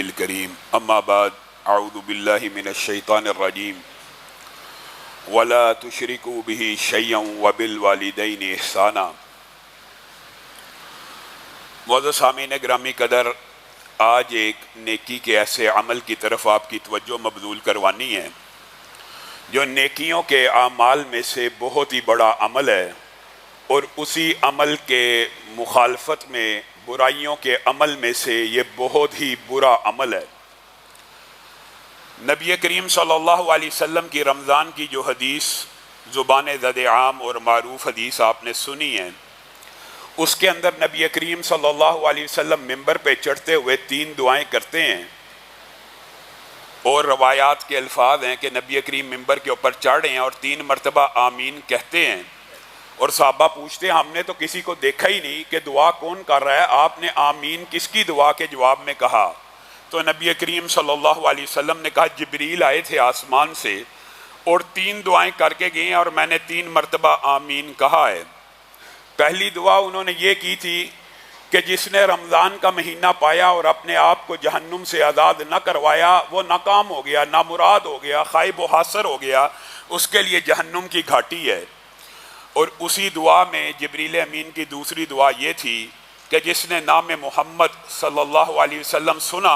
الکریم اما بعد اعوذ باللہ من الشیطان الرجیم ولا تشرکوا به شیئا وبالوالدین احسانا۔ معزز سامعین گرامی قدر، آج ایک نیکی کے ایسے عمل کی طرف آپ کی توجہ مبذول کروانی ہے جو نیکیوں کے اعمال میں سے بہت ہی بڑا عمل ہے، اور اسی عمل کے مخالفت میں برائیوں کے عمل میں سے یہ بہت ہی برا عمل ہے۔ نبی کریم صلی اللہ علیہ وسلم کی رمضان کی جو حدیث زبان زد عام اور معروف حدیث آپ نے سنی ہے، اس کے اندر نبی کریم صلی اللہ علیہ وسلم ممبر پہ چڑھتے ہوئے 3 دعائیں کرتے ہیں، اور روایات کے الفاظ ہیں کہ نبی کریم ممبر کے اوپر چڑھ ہیں اور 3 مرتبہ آمین کہتے ہیں، اور صحابہ پوچھتے ہیں ہم نے تو کسی کو دیکھا ہی نہیں کہ دعا کون کر رہا ہے، آپ نے آمین کس کی دعا کے جواب میں کہا؟ تو نبی کریم صلی اللہ علیہ وسلم نے کہا جبریل آئے تھے آسمان سے اور 3 دعائیں کر کے گئے اور میں نے 3 مرتبہ آمین کہا ہے۔ پہلی دعا انہوں نے یہ کی تھی کہ جس نے رمضان کا مہینہ پایا اور اپنے آپ کو جہنم سے آزاد نہ کروایا وہ ناکام ہو گیا، نامراد ہو گیا، خائب و حاصر ہو گیا، اس کے لیے جہنم کی گھاٹی ہے۔ اور اسی دعا میں جبریل امین کی دوسری دعا یہ تھی کہ جس نے نام محمد صلی اللہ علیہ وسلم سنا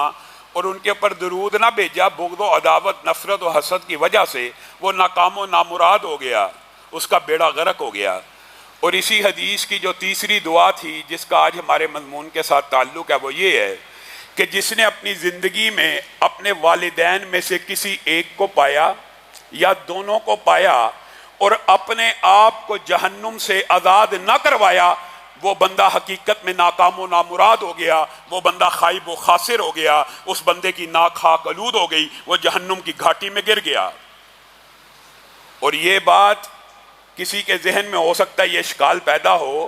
اور ان کے اوپر درود نہ بھیجا، بغض و عداوت، نفرت و حسد کی وجہ سے وہ ناکام و نامراد ہو گیا، اس کا بیڑا غرق ہو گیا۔ اور اسی حدیث کی جو تیسری دعا تھی جس کا آج ہمارے مضمون کے ساتھ تعلق ہے وہ یہ ہے کہ جس نے اپنی زندگی میں اپنے والدین میں سے کسی ایک کو پایا یا دونوں کو پایا اور اپنے آپ کو جہنم سے آزاد نہ کروایا، وہ بندہ حقیقت میں ناکام و نامراد ہو گیا، وہ بندہ خائب و خاسر ہو گیا، اس بندے کی ناک خاک آلود ہو گئی، وہ جہنم کی گھاٹی میں گر گیا۔ اور یہ بات کسی کے ذہن میں ہو سکتا ہے یہ اشکال پیدا ہو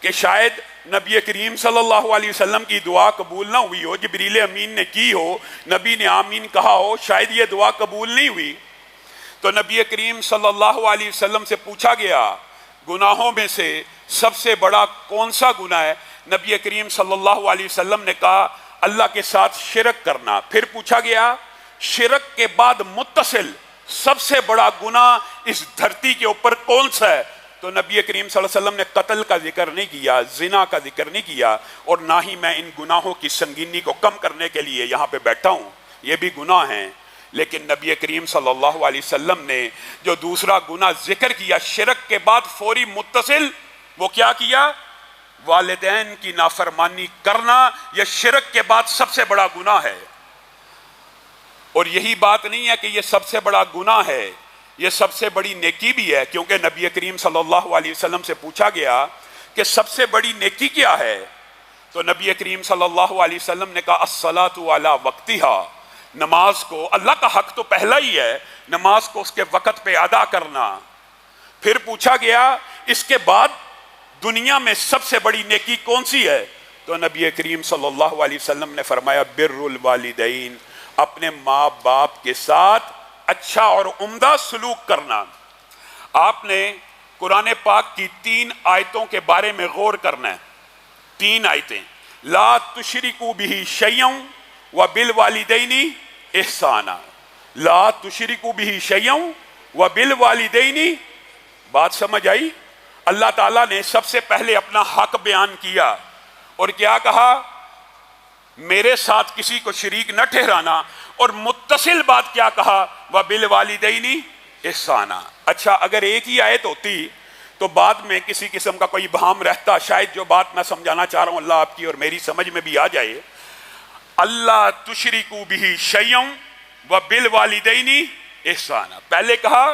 کہ شاید نبی کریم صلی اللہ علیہ وسلم کی دعا قبول نہ ہوئی ہو، جبریل امین نے کی ہو، نبی نے آمین کہا ہو، شاید یہ دعا قبول نہیں ہوئی۔ تو نبی کریم صلی اللہ علیہ وسلم سے پوچھا گیا گناہوں میں سے سب سے بڑا کون سا گناہ ہے؟ نبی کریم صلی اللہ علیہ وسلم نے کہا اللہ کے ساتھ شرک کرنا۔ پھر پوچھا گیا شرک کے بعد متصل سب سے بڑا گناہ اس دھرتی کے اوپر کون سا ہے؟ تو نبی کریم صلی اللہ علیہ وسلم نے قتل کا ذکر نہیں کیا، زنا کا ذکر نہیں کیا، اور نہ ہی میں ان گناہوں کی سنگینی کو کم کرنے کے لیے یہاں پہ بیٹھا ہوں، یہ بھی گناہ ہیں۔ لیکن نبی کریم صلی اللہ علیہ وسلم نے جو دوسرا گناہ ذکر کیا شرک کے بعد فوری متصل، وہ کیا کیا؟ والدین کی نافرمانی کرنا یہ شرک کے بعد سب سے بڑا گناہ ہے۔ اور یہی بات نہیں ہے کہ یہ سب سے بڑا گناہ ہے، یہ سب سے بڑی نیکی بھی ہے، کیونکہ نبی کریم صلی اللہ علیہ وسلم سے پوچھا گیا کہ سب سے بڑی نیکی کیا ہے؟ تو نبی کریم صلی اللہ علیہ وسلم نے کہا الصلاۃ علی وقتہا، نماز کو، اللہ کا حق تو پہلا ہی ہے، نماز کو اس کے وقت پہ ادا کرنا۔ پھر پوچھا گیا اس کے بعد دنیا میں سب سے بڑی نیکی کون سی ہے؟ تو نبی کریم صلی اللہ علیہ وسلم نے فرمایا بر الوالدین، اپنے ماں باپ کے ساتھ اچھا اور عمدہ سلوک کرنا۔ آپ نے قرآن پاک کی 3 آیتوں کے بارے میں غور کرنا ہے، 3 آیتیں، لا تشرکوا بہ شیئا وبالوالدین احسانا، لا تشرکوا بہ شیئا وبالوالدین۔ بات سمجھ آئی؟ اللہ تعالیٰ نے سب سے پہلے اپنا حق بیان کیا اور کیا کہا؟ میرے ساتھ کسی کو شریک نہ ٹھہرانا، اور متصل بات کیا کہا؟ وبالوالدین احسانا۔ اچھا اگر ایک ہی آیت ہوتی تو بعد میں کسی قسم کا کوئی ابہام رہتا، شاید جو بات میں سمجھانا چاہ رہا ہوں اللہ آپ کی اور میری سمجھ میں بھی آ جائے۔ اللہ تشرکوا بہ شیئا وبالوالدین احسانا، پہلے کہا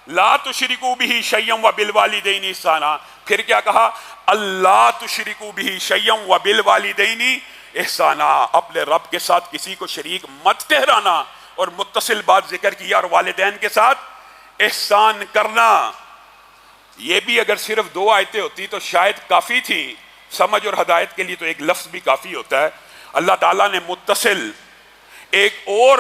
لا تشرکوا بہ شیئا وبالوالدین احسانا، پھر کیا کہا؟ اللہ تشرکوا بہ شیئا وبالوالدین احسانا، اپنے رب کے ساتھ کسی کو شریک مت ٹھہرانا، اور متصل بات ذکر کیا، اور والدین کے ساتھ احسان کرنا۔ یہ بھی اگر صرف 2 آیتیں ہوتی تو شاید کافی تھی، سمجھ اور ہدایت کے لیے تو ایک لفظ بھی کافی ہوتا ہے۔ اللہ تعالیٰ نے متصل ایک اور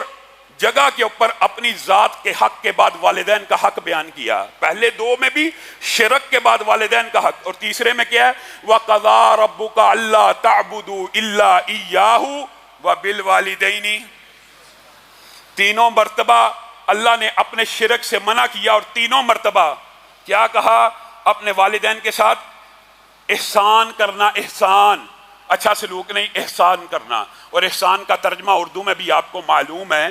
جگہ کے اوپر اپنی ذات کے حق کے بعد والدین کا حق بیان کیا، پہلے 2 میں بھی شرک کے بعد والدین کا حق، اور تیسرے میں کیا ہے؟ وَقَضَىٰ رَبُّكَ أَلَّا تَعْبُدُوا إِلَّا إِيَّاهُ وبالوالدین، تینوں مرتبہ اللہ نے اپنے شرک سے منع کیا، اور تینوں مرتبہ کیا کہا؟ اپنے والدین کے ساتھ احسان کرنا، احسان، اچھا سلوک نہیں، احسان کرنا۔ اور احسان کا ترجمہ اردو میں بھی آپ کو معلوم ہے،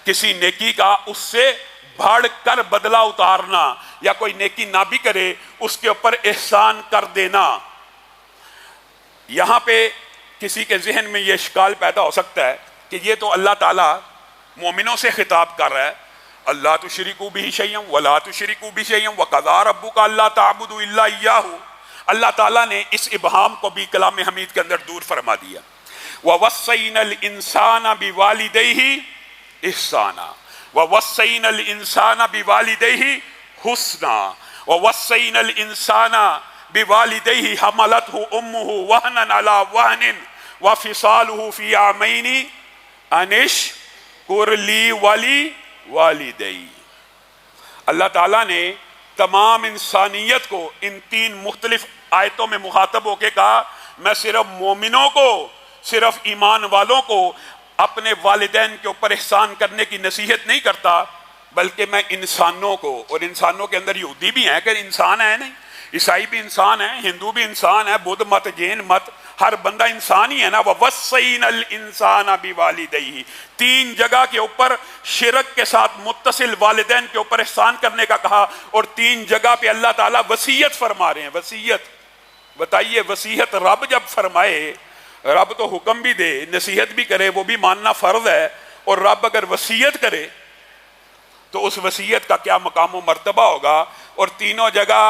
کسی نیکی کا اس سے بڑھ کر بدلہ اتارنا، یا کوئی نیکی نہ بھی کرے اس کے اوپر احسان کر دینا۔ یہاں پہ کسی کے ذہن میں یہ اشکال پیدا ہو سکتا ہے کہ یہ تو اللہ تعالیٰ مومنوں سے خطاب کر رہا ہے، اللہ تشرکوا بہ شیئا ولا تشرکوا بہ شیئا وقضى ربک الا تعبدوا الا ایاہ۔ اللہ تعالیٰ نے اس ابہام کو بھی کلام حمید کے اندر دور فرما دیا۔ وَوَصَّيْنَا الْإِنسَانَ بِوَالِدَيْهِ إِحْسَانًا وَوَصَّيْنَا الْإِنسَانَ بِوَالِدَيْهِ حُسْنًا وَوَصَّيْنَا الْإِنسَانَ بِوَالِدَيْهِ حَمَلَتْهُ أُمُّهُ وَهْنًا عَلَى وَهْنٍ وَفِصَالُهُ فِي عَامَيْنِ أَنِ اشْكُرْ لِي وَلِوَالِدَيَّ۔ اللہ تعالیٰ نے تمام انسانیت کو ان تین مختلف آیتوں میں مخاطب ہو کے کہا، میں صرف مومنوں کو، صرف ایمان والوں کو اپنے والدین کے اوپر احسان کرنے کی نصیحت نہیں کرتا، بلکہ میں انسانوں کو، اور انسانوں کے اندر یہودی بھی ہیں کہ انسان ہے نہیں، عیسائی بھی انسان ہے، ہندو بھی انسان ہے، بدھ مت، جین مت، ہر بندہ انسان ہی ہے نا۔ وَوَصَّيْنَا الْإِنسَانَ بِوَالِدَيْهِ، تین جگہ کے اوپر شرک کے ساتھ متصل والدین کے اوپر احسان کرنے کا کہا، اور تین جگہ پہ اللہ تعالیٰ وصیت فرما رہے ہیں۔ وصیت، بتائیے وصیت رب جب فرمائے، رب تو حکم بھی دے، نصیحت بھی کرے، وہ بھی ماننا فرض ہے، اور رب اگر وصیت کرے تو اس وصیت کا کیا مقام و مرتبہ ہوگا۔ اور تینوں جگہ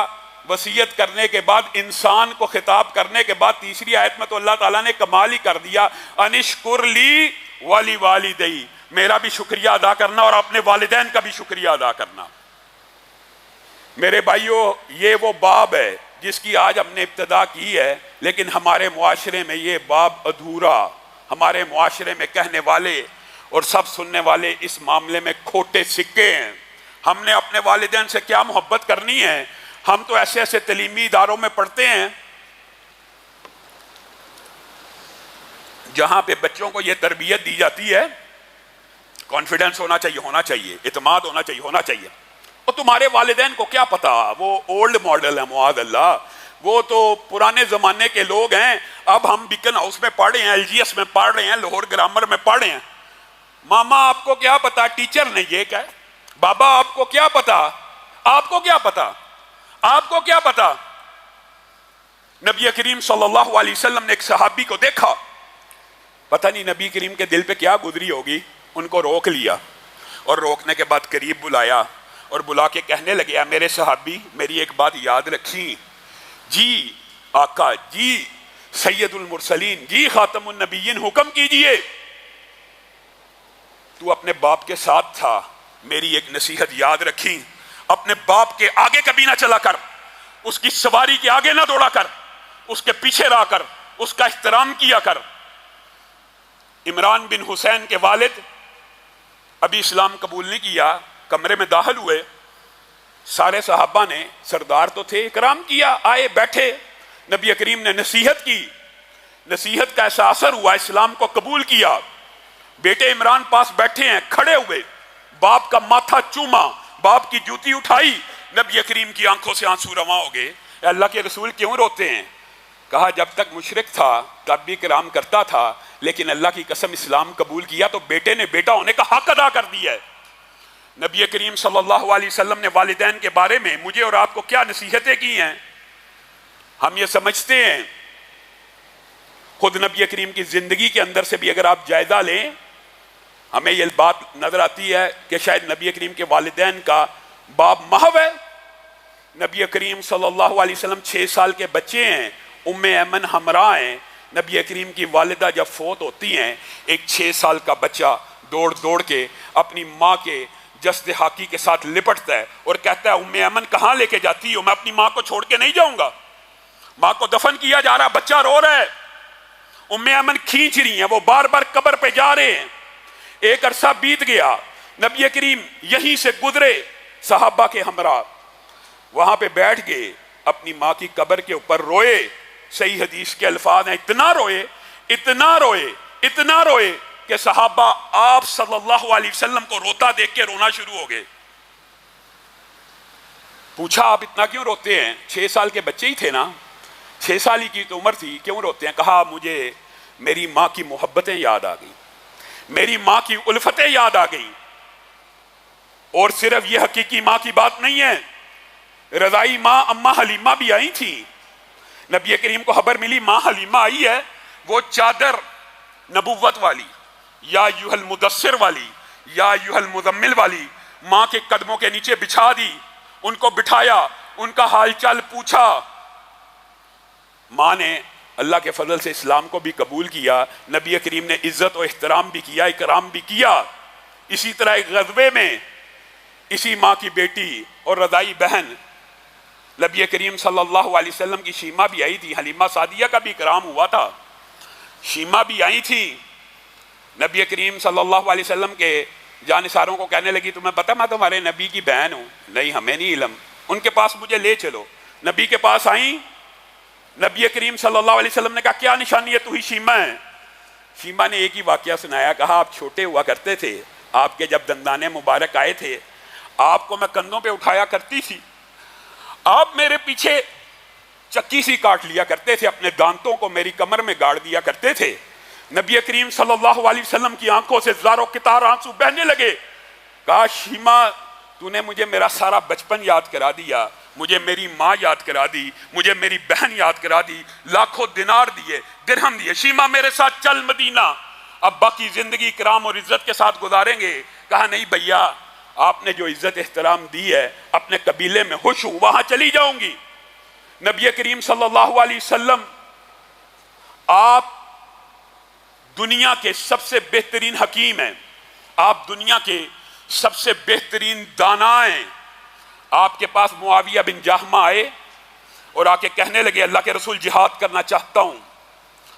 وصیت کرنے کے بعد، انسان کو خطاب کرنے کے بعد، تیسری آیت میں تو اللہ تعالیٰ نے کمال ہی کر دیا، انشکر لی ولیوالدی، میرا بھی شکریہ ادا کرنا اور اپنے والدین کا بھی شکریہ ادا کرنا۔ میرے بھائیوں، یہ وہ باب ہے جس کی آج ہم نے ابتدا کی ہے، لیکن ہمارے معاشرے میں یہ باب ادھورا، ہمارے معاشرے میں کہنے والے اور سب سننے والے اس معاملے میں کھوٹے سکے ہیں۔ ہم نے اپنے والدین سے کیا محبت کرنی ہے؟ ہم تو ایسے ایسے تعلیمی اداروں میں پڑھتے ہیں جہاں پہ بچوں کو یہ تربیت دی جاتی ہے، کانفیڈنس ہونا چاہیے، اعتماد ہونا چاہیے، اور تمہارے والدین کو کیا پتا، وہ اولڈ ماڈل ہے، معاذ اللہ، وہ تو پرانے زمانے کے لوگ ہیں۔ اب ہم بیکن ہاؤس میں پڑھ رہے ہیں، LGS میں پڑھ رہے ہیں، لاہور گرامر میں پڑھ رہے ہیں، ماما آپ کو کیا پتا ٹیچر نے یہ کہا، بابا آپ کو کیا پتا، آپ کو کیا پتا، آپ کو کیا پتا۔ نبی کریم صلی اللہ علیہ وسلم نے ایک صحابی کو دیکھا، پتہ نہیں نبی کریم کے دل پہ کیا گزری ہوگی، ان کو روک لیا، اور روکنے کے بعد قریب بلایا اور بلا کے کہنے لگے، میرے صحابی میری ایک بات یاد رکھیں، جی آقا، جی سید المرسلین، جی خاتم النبیین، حکم کیجئے۔ تو اپنے باپ کے ساتھ تھا، میری ایک نصیحت یاد رکھیں، اپنے باپ کے آگے کبھی نہ چلا کر، اس کی سواری کے آگے نہ دوڑا کر، اس کے پیچھے رہا کر، اس کا احترام کیا کر۔ عمران بن حسین کے والد ابھی اسلام قبول نہیں کیا، کمرے میں داخل ہوئے، سارے صحابہ نے، سردار تو تھے، اکرام کیا، آئے بیٹھے، نبی کریم نے نصیحت کی، نصیحت کا ایسا اثر ہوا، اسلام کو قبول کیا۔ بیٹے عمران پاس بیٹھے ہیں، کھڑے ہوئے، باپ کا ماتھا چوما، باپ کی جوتی اٹھائی، نبی کریم کی آنکھوں سے آنسو رواں ہو گئے۔ اے اللہ کے رسول کیوں روتے ہیں؟ کہا جب تک مشرک تھا تب بھی کرام کرتا تھا، لیکن اللہ کی قسم اسلام قبول کیا تو بیٹے نے بیٹا ہونے کا حق ادا کر دیا ہے۔ نبی کریم صلی اللہ علیہ وسلم نے والدین کے بارے میں مجھے اور آپ کو کیا نصیحتیں کی ہیں، ہم یہ سمجھتے ہیں۔ خود نبی کریم کی زندگی کے اندر سے بھی اگر آپ جائزہ لیں، ہمیں یہ بات نظر آتی ہے کہ شاید نبی کریم کے والدین کا باب محو ہے۔ نبی کریم صلی اللہ علیہ وسلم 6 سال کے بچے ہیں، ام ایمن ہمراہ ہیں، نبی کریم کی والدہ جب فوت ہوتی ہیں، ایک 6 سال کا بچہ دوڑ دوڑ کے اپنی ماں کے جسد حاکی کے ساتھ لپٹتا ہے اور کہتا ہے ام ایمن کہاں لے کے جاتی ہو، میں اپنی ماں کو چھوڑ کے نہیں جاؤں گا۔ ماں کو دفن کیا جا رہا، بچہ رو رہا ہے، ام ایمن کھینچ رہی ہیں، وہ بار بار قبر پہ جا رہے ہیں۔ ایک عرصہ بیت گیا، نبی کریم یہیں سے گزرے صحابہ کے ہمراہ، وہاں پہ بیٹھ گئے، اپنی ماں کی قبر کے اوپر روئے۔ صحیح حدیث کے الفاظ ہیں، اتنا روئے، اتنا روئے، اتنا روئے کہ صحابہ آپ صلی اللہ علیہ وسلم کو روتا دیکھ کے رونا شروع ہو گئے. پوچھا آپ اتنا کیوں روتے ہیں؟ 6 سال کے بچے ہی تھے نا, 6 سال ہی کی تو عمر تھی, کیوں روتے ہیں؟ کہا مجھے میری ماں کی محبتیں یاد آ گئی, میری ماں کی الفتیں یاد آ گئی. اور صرف یہ حقیقی ماں کی بات نہیں ہے, رضائی ماں اماں حلیمہ بھی آئی تھی. نبی کریم کو خبر ملی ماں حلیمہ آئی ہے, وہ چادر نبوت والی, یا ایھا المدثر والی, یا ایھا المزمل والی ماں کے قدموں کے نیچے بچھا دی, ان کو بٹھایا, ان کا حال چال پوچھا. ماں نے اللہ کے فضل سے اسلام کو بھی قبول کیا, نبی کریم نے عزت و احترام بھی کیا, اکرام بھی کیا. اسی طرح ایک غزوے میں اسی ماں کی بیٹی اور رضائی بہن نبی کریم صلی اللہ علیہ وسلم کی شیمہ بھی آئی تھی, حلیمہ سعدیہ کا بھی اکرام ہوا تھا, شیمہ بھی آئی تھی. نبی کریم صلی اللہ علیہ وسلم کے جانثاروں کو کہنے لگی تمہیں پتہ میں تمہارے نبی کی بہن ہوں؟ نہیں ہمیں نہیں علم. ان کے پاس مجھے لے چلو. نبی کے پاس آئیں, نبی کریم صلی اللہ علیہ وسلم نے کہا کیا نشانی ہے, تو ہی شیمہ ہے. شیمہ نے ایک ہی واقعہ سنایا, کہا آپ چھوٹے ہوا کرتے تھے, آپ کے جب دندانے مبارک آئے تھے آپ کو میں کندھوں پہ اٹھایا کرتی تھی, آپ میرے پیچھے چکی سی کاٹ لیا کرتے تھے, اپنے دانتوں کو میری کمر میں گاڑ دیا کرتے تھے. نبی کریم صلی اللہ علیہ وسلم کی آنکھوں سے زاروں قطار آنسو بہنے لگے. کہا شیمہ تو نے مجھے میرا سارا بچپن یاد کرا دیا, مجھے میری ماں یاد کرا دی, مجھے میری بہن یاد کرا دی, لاکھوں دینار دیے, درہم دیے. شیمہ میرے ساتھ چل مدینہ, اب باقی زندگی کرام اور عزت کے ساتھ گزاریں گے. کہا نہیں بھیا, آپ نے جو عزت احترام دی ہے اپنے قبیلے میں خوش ہوں, وہاں چلی جاؤں گی. نبی کریم صلی اللہ علیہ وسلم آپ دنیا کے سب سے بہترین حکیم ہیں, آپ دنیا کے سب سے بہترین دانا ہیں. آپ کے پاس معاویہ بن جہمہ آئے اور آ کے کہنے لگے اللہ کے رسول جہاد کرنا چاہتا ہوں.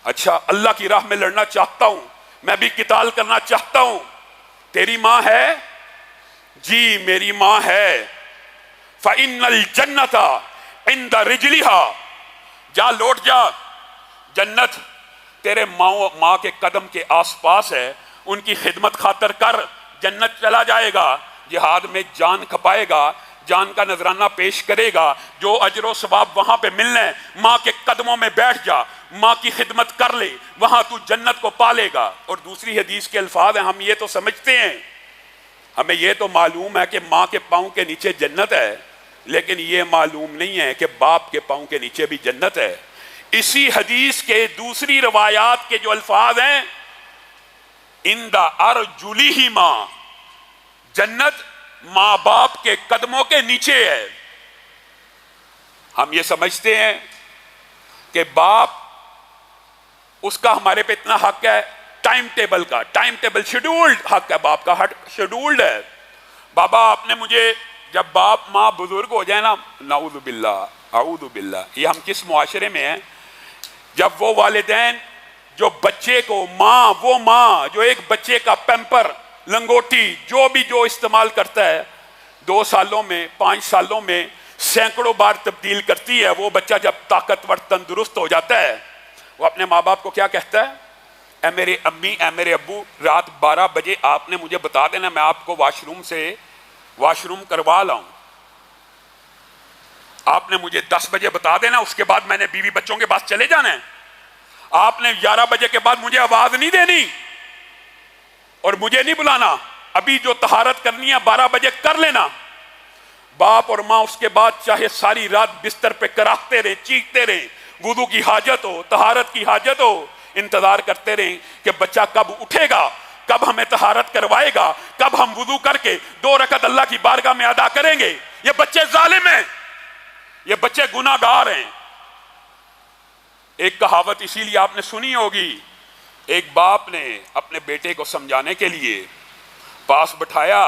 اچھا اللہ کی راہ میں لڑنا چاہتا ہوں, میں بھی قتال کرنا چاہتا ہوں. تیری ماں ہے؟ جی میری ماں ہے. فَإِنَّ الْجَنَّةَ عِنْدَ رِجْلِهَا, جا لوٹ جا, جنت تیرے ماں کے قدم کے آس پاس ہے, ان کی خدمت خاطر کر, جنت چلا جائے گا. جہاد میں جان کھپائے گا, جان کا نذرانہ پیش کرے گا, جو اجر و ثواب وہاں پہ ملنا ہے. ماں کے قدموں میں بیٹھ جا, ماں کی خدمت کر لے, وہاں تو جنت کو پالے گا. اور دوسری حدیث کے الفاظ ہیں, ہم یہ تو سمجھتے ہیں, ہمیں یہ تو معلوم ہے کہ ماں کے پاؤں کے نیچے جنت ہے, لیکن یہ معلوم نہیں ہے کہ باپ کے پاؤں کے نیچے بھی جنت ہے. اسی حدیث کے دوسری روایات کے جو الفاظ ہیں, اِنْدَ أَرْجُلِهِمَا, جنت ماں باپ کے قدموں کے نیچے ہے. ہم یہ سمجھتے ہیں کہ باپ, اس کا ہمارے پہ اتنا حق ہے, ٹائم ٹیبل کا, ٹائم ٹیبل شیڈولڈ حق ہے, باپ کا حق شیڈولڈ ہے. بابا آپ نے مجھے, جب باپ ماں بزرگ ہو جائے نا, نعوذ باللہ اعوذ باللہ, یہ ہم کس معاشرے میں ہیں, جب وہ والدین جو بچے کو وہ ماں جو ایک بچے کا پیمپر, لنگوٹی, جو بھی جو استعمال کرتا ہے, 2 سالوں میں 5 سالوں میں سینکڑوں بار تبدیل کرتی ہے. وہ بچہ جب طاقتور تندرست ہو جاتا ہے, وہ اپنے ماں باپ کو کیا کہتا ہے, اے میرے امی, اے میرے ابو, رات 12 بجے آپ نے مجھے بتا دینا, میں آپ کو واش روم کروا لاؤں. آپ نے مجھے 10 بجے بتا دینا, اس کے بعد میں نے بیوی بچوں کے پاس چلے جانا ہے. آپ نے 11 بجے کے بعد مجھے آواز نہیں دینی اور مجھے نہیں بلانا, ابھی جو طہارت کرنی ہے 12 بجے کر لینا. باپ اور ماں اس کے بعد چاہے ساری رات بستر پہ کراہتے رہیں, چیختے رہیں, وضو کی حاجت ہو, طہارت کی حاجت ہو, انتظار کرتے رہیں کہ بچہ کب اٹھے گا, کب ہمیں طہارت کروائے گا, کب ہم وضو کر کے 2 رکعت اللہ کی بارگاہ میں ادا کریں گے. یہ بچے ظالم ہیں, یہ بچے گناہ گار ہیں. ایک کہاوت اسی لیے آپ نے سنی ہوگی, ایک باپ نے اپنے بیٹے کو سمجھانے کے لیے پاس بٹھایا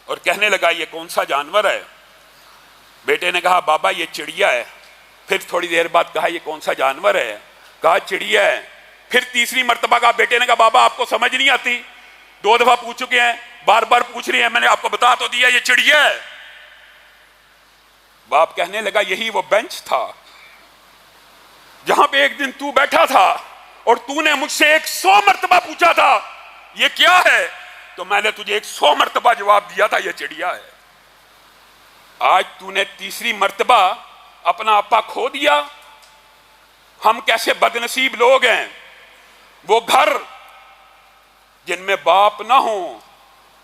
اور کہنے لگا یہ کون سا جانور ہے. بیٹے نے کہا بابا یہ چڑیا ہے. پھر تھوڑی دیر بعد کہا یہ کون سا جانور ہے, کہا چڑیا ہے. پھر تیسری مرتبہ کہا, بیٹے نے کہا بابا آپ کو سمجھ نہیں آتی, 2 دفعہ پوچھ چکے ہیں, بار بار پوچھ رہی ہیں, میں نے آپ کو بتا تو دیا یہ چڑیا ہے. باپ کہنے لگا یہی وہ بینچ تھا جہاں پہ ایک دن تو بیٹھا تھا اور تو نے مجھ سے 100 مرتبہ پوچھا تھا یہ کیا ہے؟ تو میں نے تجھے 100 مرتبہ جواب دیا تھا یہ چڑیا ہے۔ آج تو نے تیسری مرتبہ اپنا اپا کھو دیا۔ ہم کیسے بدنصیب لوگ ہیں۔ وہ گھر جن میں باپ نہ ہوں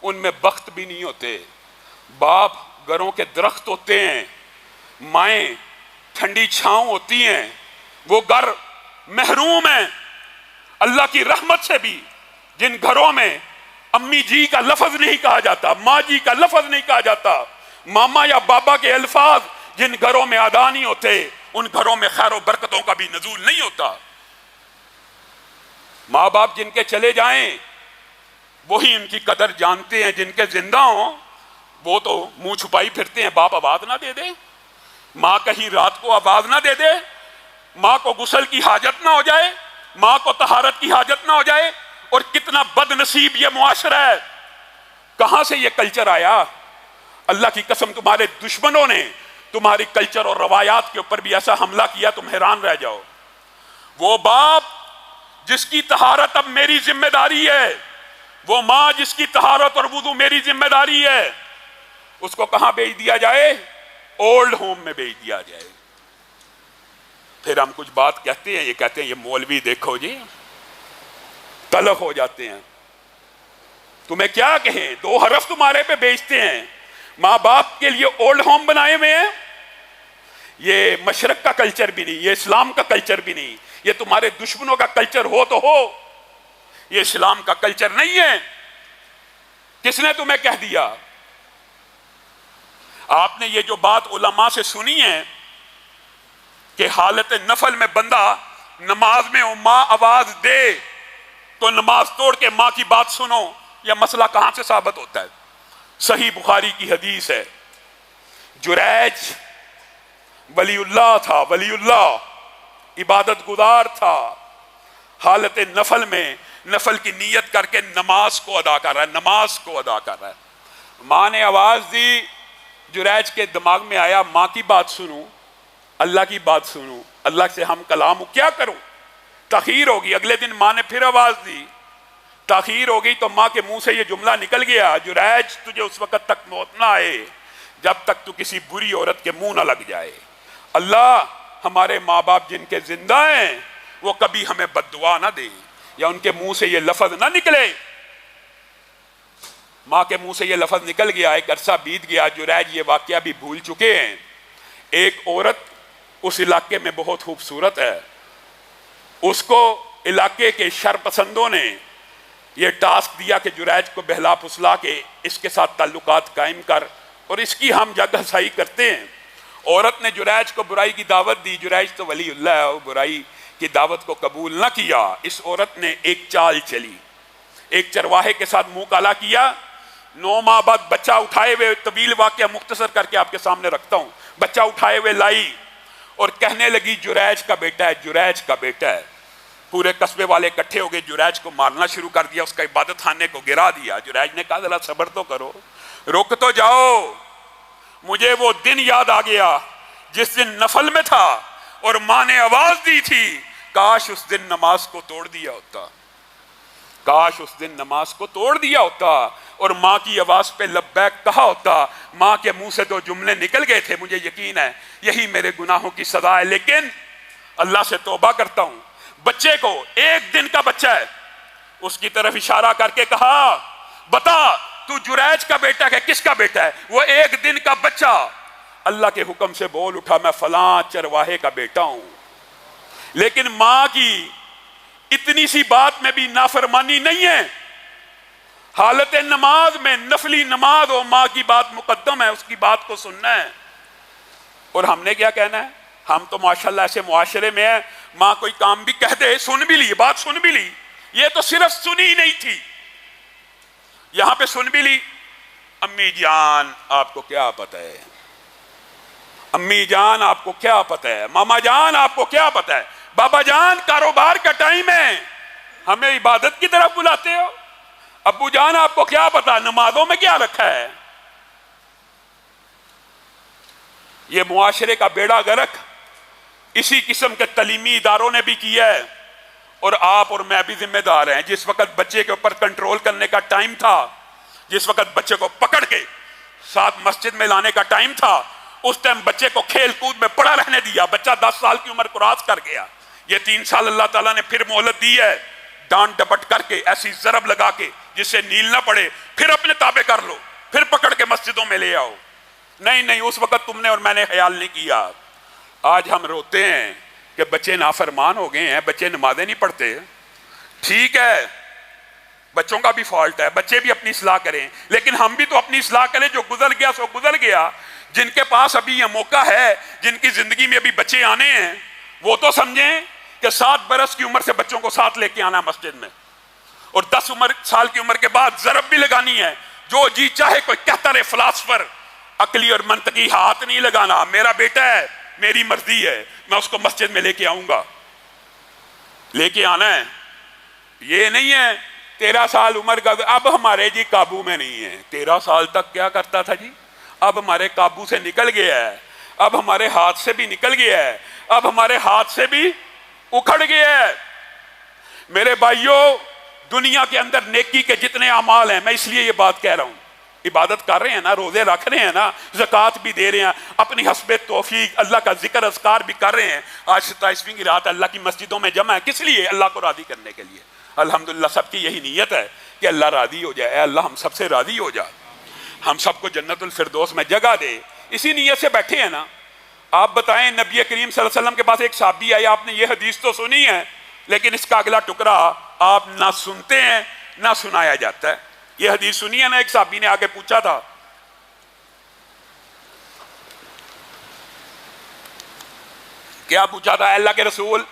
ان میں بخت بھی نہیں ہوتے۔ باپ گھروں کے درخت ہوتے ہیں، مائیں ٹھنڈی چھاؤں ہوتی ہیں۔ وہ گھر محروم ہیں اللہ کی رحمت سے بھی، جن گھروں میں امی جی کا لفظ نہیں کہا جاتا، ماں جی کا لفظ نہیں کہا جاتا، ماما یا بابا کے الفاظ جن گھروں میں ادا نہیں ہوتے، ان گھروں میں خیر و برکتوں کا بھی نزول نہیں ہوتا۔ ماں باپ جن کے چلے جائیں وہی ان کی قدر جانتے ہیں، جن کے زندہ ہوں وہ تو منہ چھپائی پھرتے ہیں۔ باپ آواز نہ دے دے، ماں کہیں رات کو آواز نہ دے دے، ماں کو غسل کی حاجت نہ ہو جائے، ماں کو طہارت کی حاجت نہ ہو جائے۔ اور کتنا بد نصیب یہ معاشرہ ہے۔ کہاں سے یہ کلچر آیا؟ اللہ کی قسم تمہارے دشمنوں نے تمہاری کلچر اور روایات کے اوپر بھی ایسا حملہ کیا تم حیران رہ جاؤ۔ وہ باپ جس کی طہارت اب میری ذمہ داری ہے، وہ ماں جس کی طہارت اور وضو میری ذمہ داری ہے، اس کو کہاں بھیج دیا جائے؟ اولڈ ہوم میں بھیج دیا جائے۔ پھر ہم کچھ بات کہتے ہیں، یہ کہتے ہیں یہ مولوی دیکھو جی تلخ ہو جاتے ہیں۔ تمہیں کیا کہیں، 2 حرف تمہارے پہ بیچتے ہیں۔ ماں باپ کے لیے اولڈ ہوم بنائے ہوئے ہیں۔ یہ مشرق کا کلچر بھی نہیں، یہ اسلام کا کلچر بھی نہیں، یہ تمہارے دشمنوں کا کلچر ہو تو ہو، یہ اسلام کا کلچر نہیں ہے۔ کس نے تمہیں کہہ دیا؟ آپ نے یہ جو بات علماء سے سنی ہے کہ حالت نفل میں بندہ نماز میں ماں آواز دے تو نماز توڑ کے ماں کی بات سنو، یہ مسئلہ کہاں سے ثابت ہوتا ہے؟ صحیح بخاری کی حدیث ہے، جریج ولی اللہ تھا، ولی اللہ عبادت گزار تھا، حالت نفل میں نفل کی نیت کر کے نماز کو ادا کر رہا ہے، نماز کو ادا کر رہا ہے۔ ماں نے آواز دی، جریج کے دماغ میں آیا ماں کی بات سنوں اللہ کی بات سنوں، اللہ سے ہم کلام کیا کروں؟ تاخیر ہوگی۔ اگلے دن ماں نے پھر آواز دی، تاخیر ہو گئی تو ماں کے منہ سے یہ جملہ نکل گیا، جریج تجھے اس وقت تک موت نہ آئے جب تک تو کسی بری عورت کے منہ نہ لگ جائے۔ اللہ ہمارے ماں باپ جن کے زندہ ہیں وہ کبھی ہمیں بد دعا نہ دیں یا ان کے منہ سے یہ لفظ نہ نکلے۔ ماں کے منہ سے یہ لفظ نکل گیا، ایک عرصہ بیت گیا، جریج یہ واقعہ بھی بھول چکے ہیں۔ ایک عورت اس علاقے میں بہت خوبصورت ہے، اس کو علاقے کے شر پسندوں نے یہ ٹاسک دیا کہ جریج کو بہلا پھسلا کے اس کے ساتھ تعلقات قائم کر اور اس کی ہم جگ ہسائی کرتے ہیں۔ عورت نے جریج کو برائی کی دعوت دی، جریج تو ولی اللہ ہے، وہ برائی کی دعوت کو قبول نہ کیا۔ اس عورت نے ایک چال چلی، ایک چرواہے کے ساتھ منہ کالا کیا، 9 ماہ بعد بچہ اٹھائے ہوئے، طویل واقعہ مختصر کر کے آپ کے سامنے رکھتا ہوں، بچہ اٹھائے ہوئے لائی اور کہنے لگی جریج کا بیٹا ہے، جریج کا بیٹا ہے۔ پورے قصبے والے اکٹھے ہو گئے، جریج کو مارنا شروع کر دیا، اس کا عبادت خانے کو گرا دیا۔ جریج نے کہا ذرا صبر تو کرو، رک تو جاؤ، مجھے وہ دن یاد آ گیا جس دن نفل میں تھا اور ماں نے آواز دی تھی، کاش اس دن نماز کو توڑ دیا ہوتا، کاش اس دن نماز کو توڑ دیا ہوتا اور ماں کی آواز پہ لبیک کہا ہوتا۔ ماں کے منہ سے 2 جملے نکل گئے تھے، مجھے یقین ہے یہی میرے گناہوں کی سزا ہے، لیکن اللہ سے توبہ کرتا ہوں۔ بچے کو، 1 دن کا بچہ ہے، اس کی طرف اشارہ کر کے کہا بتا تو جریج کا بیٹا ہے، کس کا بیٹا ہے؟ وہ 1 دن کا بچہ اللہ کے حکم سے بول اٹھا میں فلاں چرواہے کا بیٹا ہوں۔ لیکن ماں کی اتنی سی بات میں بھی نافرمانی نہیں ہے۔ حالت نماز میں نفلی نماز ہو، ماں کی بات مقدم ہے، اس کی بات کو سننا ہے۔ اور ہم نے کیا کہنا ہے؟ ہم تو ماشاءاللہ ایسے معاشرے میں ہیں، ماں کوئی کام بھی کہہ دے، سن بھی لی، بات سن بھی لی، یہ تو صرف سنی نہیں تھی، یہاں پہ سن بھی لی۔ امی جان آپ کو کیا پتہ ہے، امی جان آپ کو کیا پتہ ہے، ماما جان آپ کو کیا پتہ ہے، بابا جان کاروبار کا ٹائم ہے، ہمیں عبادت کی طرف بلاتے ہو، ابو جان آپ کو کیا پتہ نمازوں میں کیا رکھا ہے۔ یہ معاشرے کا بیڑا غرق اسی قسم کے تعلیمی اداروں نے بھی کیا ہے، اور آپ اور میں بھی ذمہ دار ہیں. جس وقت بچے کے اوپر کنٹرول کرنے کا ٹائم تھا، جس وقت بچے کو پکڑ کے ساتھ مسجد میں لانے کا ٹائم تھا، اس ٹائم بچے کو کھیل کود میں پڑا رہنے دیا. بچہ 10 سال کی عمر کراس کر گیا. یہ 3 سال اللہ تعالیٰ نے پھر مہلت دی ہے، ڈانٹ ڈپٹ کر کے ایسی ضرب لگا کے جس سے نیل نہ پڑے، پھر اپنے تابع کر لو، پھر پکڑ کے مسجدوں میں لے آؤ. نہیں، اس وقت تم نے اور میں نے خیال نہیں کیا. آج ہم روتے ہیں کہ بچے نافرمان ہو گئے ہیں، بچے نمازیں نہیں پڑھتے. ٹھیک ہے، بچوں کا بھی فالٹ ہے، بچے بھی اپنی اصلاح کریں، لیکن ہم بھی تو اپنی اصلاح کریں. جو گزر گیا سو گزر گیا. جن کے پاس ابھی یہ موقع ہے، جن کی زندگی میں ابھی بچے آنے ہیں، وہ تو سمجھیں کہ 7 برس کی عمر سے بچوں کو ساتھ لے کے آنا مسجد میں، اور 10 سال کی عمر کے بعد ضرب بھی لگانی ہے. جو جی چاہے کوئی کہتا رہے فلاسفر، عقلی اور منطقی ہاتھ نہیں لگانا. میرا بیٹا ہے، میری مرضی ہے، میں اس کو مسجد میں لے کے آؤں گا. لے کے آنا ہے. یہ نہیں ہے 13 سال عمر کا اب ہمارے جی قابو میں نہیں ہے. 13 سال تک کیا کرتا تھا جی؟ اب ہمارے قابو سے نکل گیا ہے، اب ہمارے ہاتھ سے بھی نکل گیا ہے، اب ہمارے ہاتھ سے بھی اکھڑ گیا ہے. میرے بھائیوں، دنیا کے اندر نیکی کے جتنے اعمال ہیں، میں اس لیے یہ بات کہہ رہا ہوں، عبادت کر رہے ہیں نا، روزے رکھ رہے ہیں نا، زکوٰۃ بھی دے رہے ہیں، اپنی حسب توفیق اللہ کا ذکر اذکار بھی کر رہے ہیں. آج 27ویں کی رات اللہ کی مسجدوں میں جمع ہے، کس لیے؟ اللہ کو راضی کرنے کے لیے. الحمدللہ سب کی یہی نیت ہے کہ اللہ راضی ہو جائے. اے اللہ ہم سب سے راضی ہو جا، ہم سب کو جنت الفردوس میں جگہ دے. اسی نیت سے بیٹھے ہیں نا. آپ بتائیں، نبی کریم صلی اللہ علیہ وسلم کے پاس ایک صحابی آیا، آپ نے یہ حدیث تو سنی ہے، لیکن اس کا اگلا ٹکڑا آپ نہ سنتے ہیں نہ سنایا جاتا ہے. یہ حدیث سنی ہے نا؟ ایک صحابی نے آگے پوچھا تھا، کیا پوچھا تھا؟ اللہ کے رسول،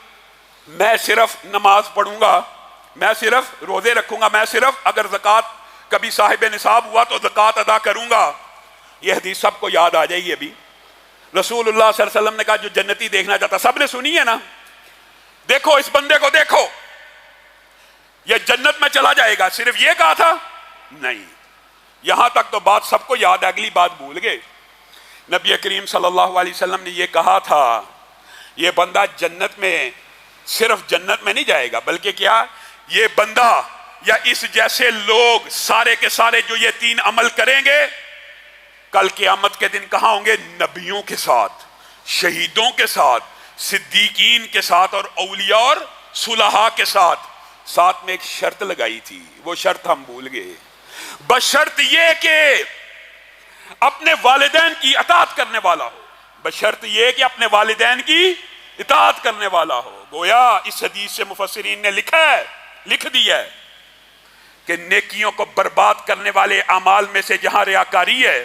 میں صرف نماز پڑھوں گا، میں صرف روزے رکھوں گا، میں صرف اگر زکوٰۃ کبھی صاحب نصاب ہوا تو زکوٰۃ ادا کروں گا. یہ حدیث سب کو یاد آ جائے گی. ابھی رسول اللہ صلی اللہ علیہ وسلم نے کہا جو جنتی دیکھنا چاہتا، سب نے سنی ہے نا؟ دیکھو اس بندے کو، دیکھو یہ جنت میں چلا جائے گا. صرف یہ کہا تھا؟ نہیں. یہاں تک تو بات سب کو یاد ہے، اگلی بات بھول گئے. نبی کریم صلی اللہ علیہ وسلم نے یہ کہا تھا، یہ بندہ جنت میں، صرف جنت میں نہیں جائے گا، بلکہ کیا، یہ بندہ یا اس جیسے لوگ سارے کے سارے جو یہ 3 عمل کریں گے، کل قیامت کے دن کہاں ہوں گے؟ نبیوں کے ساتھ، شہیدوں کے ساتھ، صدیقین کے ساتھ، اور اولیاء اور صلحاء کے ساتھ. ساتھ میں ایک شرط لگائی تھی، وہ شرط ہم بھول گئے. بشرط یہ کہ اپنے والدین کی اطاعت کرنے والا ہو. بشرط یہ کہ اپنے والدین کی اطاعت کرنے والا ہو. گویا اس حدیث سے مفسرین نے لکھ دیا ہے کہ نیکیوں کو برباد کرنے والے اعمال میں سے جہاں ریاکاری ہے،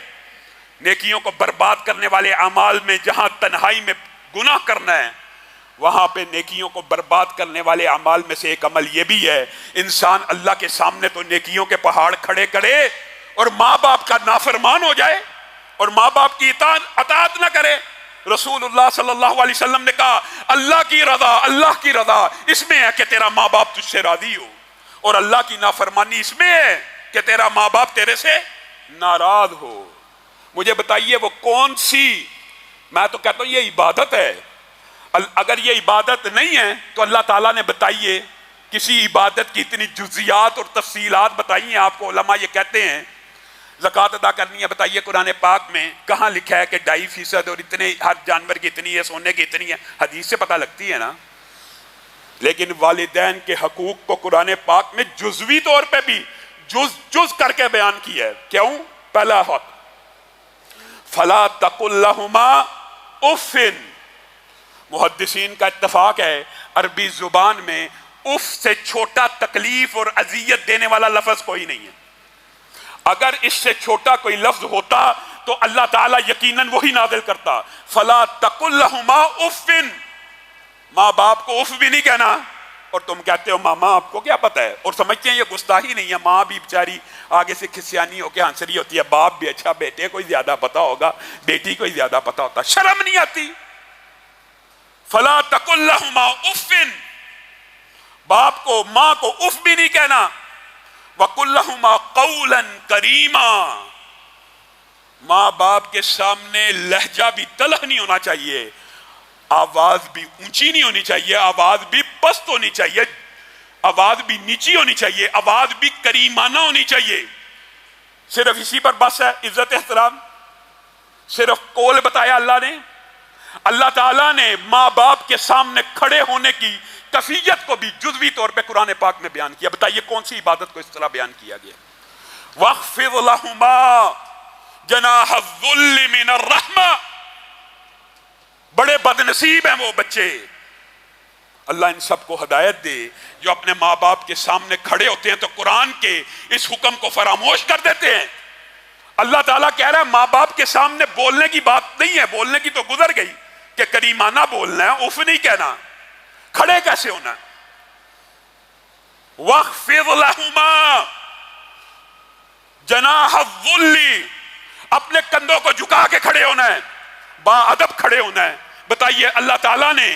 نیکیوں کو برباد کرنے والے اعمال میں جہاں تنہائی میں گناہ کرنا ہے، وہاں پہ نیکیوں کو برباد کرنے والے اعمال میں سے ایک عمل یہ بھی ہے، انسان اللہ کے سامنے تو نیکیوں کے پہاڑ کھڑے کرے اور ماں باپ کا نافرمان ہو جائے اور ماں باپ کی اطاعت نہ کرے. رسول اللہ صلی اللہ علیہ وسلم نے کہا، اللہ کی رضا اس میں ہے کہ تیرا ماں باپ تجھ سے راضی ہو، اور اللہ کی نافرمانی اس میں ہے کہ تیرا ماں باپ تیرے سے ناراض ہو. مجھے بتائیے وہ کون سی، میں تو کہتا ہوں یہ عبادت ہے. اگر یہ عبادت نہیں ہے تو اللہ تعالیٰ نے بتائیے کسی عبادت کی اتنی جزیات اور تفصیلات بتائی ہیں آپ کو. علماء یہ کہتے ہیں زکوٰۃ ادا کرنی ہے، بتائیے قرآن پاک میں کہاں لکھا ہے کہ 2.5% اور اتنے، ہر جانور کی اتنی ہے، سونے کی اتنی ہے؟ حدیث سے پتہ لگتی ہے نا. لیکن والدین کے حقوق کو قرآن پاک میں جزوی طور پہ بھی جز کر کے بیان کیا ہے. کیوں؟ پہلا حق، فلا تقل لہما اف. محدثین کا اتفاق ہے عربی زبان میں اف سے چھوٹا تکلیف اور اذیت دینے والا لفظ کوئی نہیں ہے. اگر اس سے چھوٹا کوئی لفظ ہوتا تو اللہ تعالیٰ یقیناً وہی نازل کرتا. فلا تقل لہما اف. ماں باپ کو اف بھی نہیں کہنا، اور تم کہتے ہو ماما آپ کو کیا پتہ ہے، اور سمجھتے ہیں یہ گستاخی نہیں ہے. ماں بھی بیچاری آگے سے کھسیانی ہو کے ہنس رہی ہوتی ہے، باپ بھی اچھا بیٹے کو ہی زیادہ پتا ہوگا، بیٹی کو ہی زیادہ پتا ہوتا. شرم نہیں آتی؟ فلا تقل لہما اف. باپ کو ماں کو اف بھی نہیں کہنا. وقل لہما قولا کریما. ماں باپ کے سامنے لہجہ بھی تلخ نہیں ہونا چاہیے، آواز بھی اونچی نہیں ہونی چاہیے، آواز بھی پست ہونی چاہیے. آواز بھی نیچی ہونی چاہیے، آواز بھی کریمانہ ہونی چاہیے. صرف اسی پر بس ہے عزت احترام، صرف قول بتایا اللہ نے. اللہ تعالیٰ نے ماں باپ کے سامنے کھڑے ہونے کی کیفیت کو بھی جزوی طور پہ قرآن پاک میں بیان کیا. بتائیے کون سی عبادت کو اس طرح بیان کیا گیا؟ وَاخْفِضْ لَهُمَا جَنَاحَ الذُّلِّ مِنَ الرَّحْمَةِ. بڑے بد نصیب ہیں وہ بچے. اللہ ان سب کو ہدایت دے جو اپنے ماں باپ کے سامنے کھڑے ہوتے ہیں تو قرآن کے اس حکم کو فراموش کر دیتے ہیں. اللہ تعالیٰ کہہ رہا ہے ماں باپ کے سامنے بولنے کی بات نہیں ہے، بولنے کی تو گزر گئی کہ کریمانہ بولنا ہے، اف نہیں کہنا. کھڑے کیسے ہونا ہے؟ وَاخْفِضْ لَهُمَا جناح الذل، اپنے کندھوں کو جھکا کے کھڑے ہونا ہے، با ادب کھڑے ہونا ہے. بتائیے اللہ تعالیٰ نے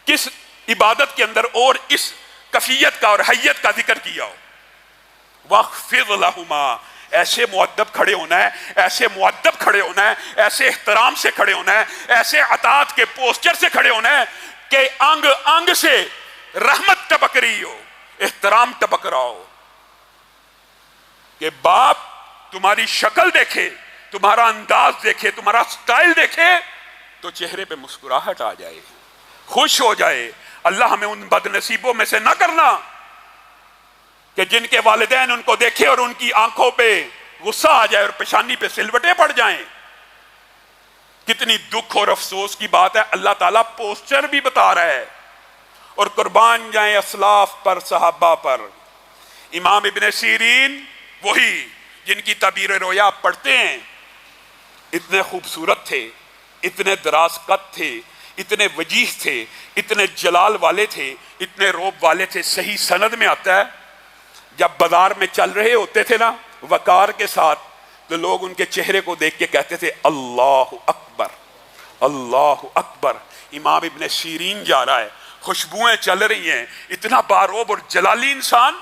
کس عبادت کے اندر اور اس کیفیت کا اور حیت کا ذکر کیا ہو؟ وَاخْفِضْ لَهُمَا، ایسے مؤدب کھڑے ہونا ہے، ایسے مؤدب کھڑے ہونا ہے، ایسے احترام سے کھڑے ہونا ہے، ایسے اطاعت کے پوسچر سے کھڑے ہونا ہے کہ انگ انگ سے رحمت ٹپک رہی ہو، احترام ٹپک رہا ہو. کہ باپ تمہاری شکل دیکھے، تمہارا انداز دیکھے، تمہارا سٹائل دیکھے تو چہرے پہ مسکراہٹ آ جائے، خوش ہو جائے. اللہ ہمیں ان بد نصیبوں میں سے نہ کرنا کہ جن کے والدین ان کو دیکھے اور ان کی آنکھوں پہ غصہ آ جائے اور پیشانی پہ سلوٹیں پڑ جائیں. کتنی دکھ اور افسوس کی بات ہے. اللہ تعالیٰ پوسچر بھی بتا رہا ہے. اور قربان جائیں اسلاف پر، صحابہ پر. امام ابن سیرین، وہی جن کی تعبیر رویا آپ پڑھتے ہیں، اتنے خوبصورت تھے، اتنے دراز قد تھے، اتنے وجیح تھے، اتنے جلال والے تھے، اتنے روب والے تھے. صحیح سند میں آتا ہے جب بازار میں چل رہے ہوتے تھے نا وقار کے ساتھ، تو لوگ ان کے چہرے کو دیکھ کے کہتے تھے اللہ اکبر، اللہ اکبر. امام ابن سیرین جا رہا ہے، خوشبوئیں چل رہی ہیں، اتنا باروب اور جلالی انسان.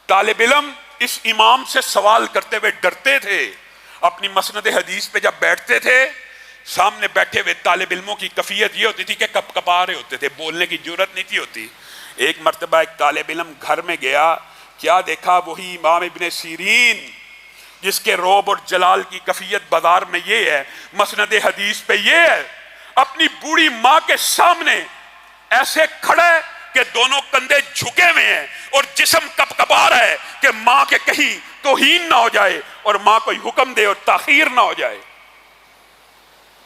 طالب علم اس امام سے سوال کرتے ہوئے ڈرتے تھے. اپنی مسند حدیث پہ جب بیٹھتے تھے، سامنے بیٹھے ہوئے طالب علموں کی کیفیت یہ ہوتی تھی کہ کپ کپا رہے ہوتے تھے، بولنے کی جرت نہیں تھی ہوتی. ایک مرتبہ ایک طالب علم گھر میں گیا، کیا دیکھا؟ وہی امام ابن سیرین جس کے روب اور جلال کی کیفیت بازار میں یہ ہے، مسند حدیث پہ یہ ہے، اپنی بوڑھی ماں کے سامنے ایسے کھڑا ہے کہ دونوں کندھے جھکے ہوئے ہیں اور جسم کپ کپا رہا ہے کہ ماں کے کہیں توہین نہ ہو جائے اور ماں کوئی حکم دے اور تاخیر نہ ہو جائے.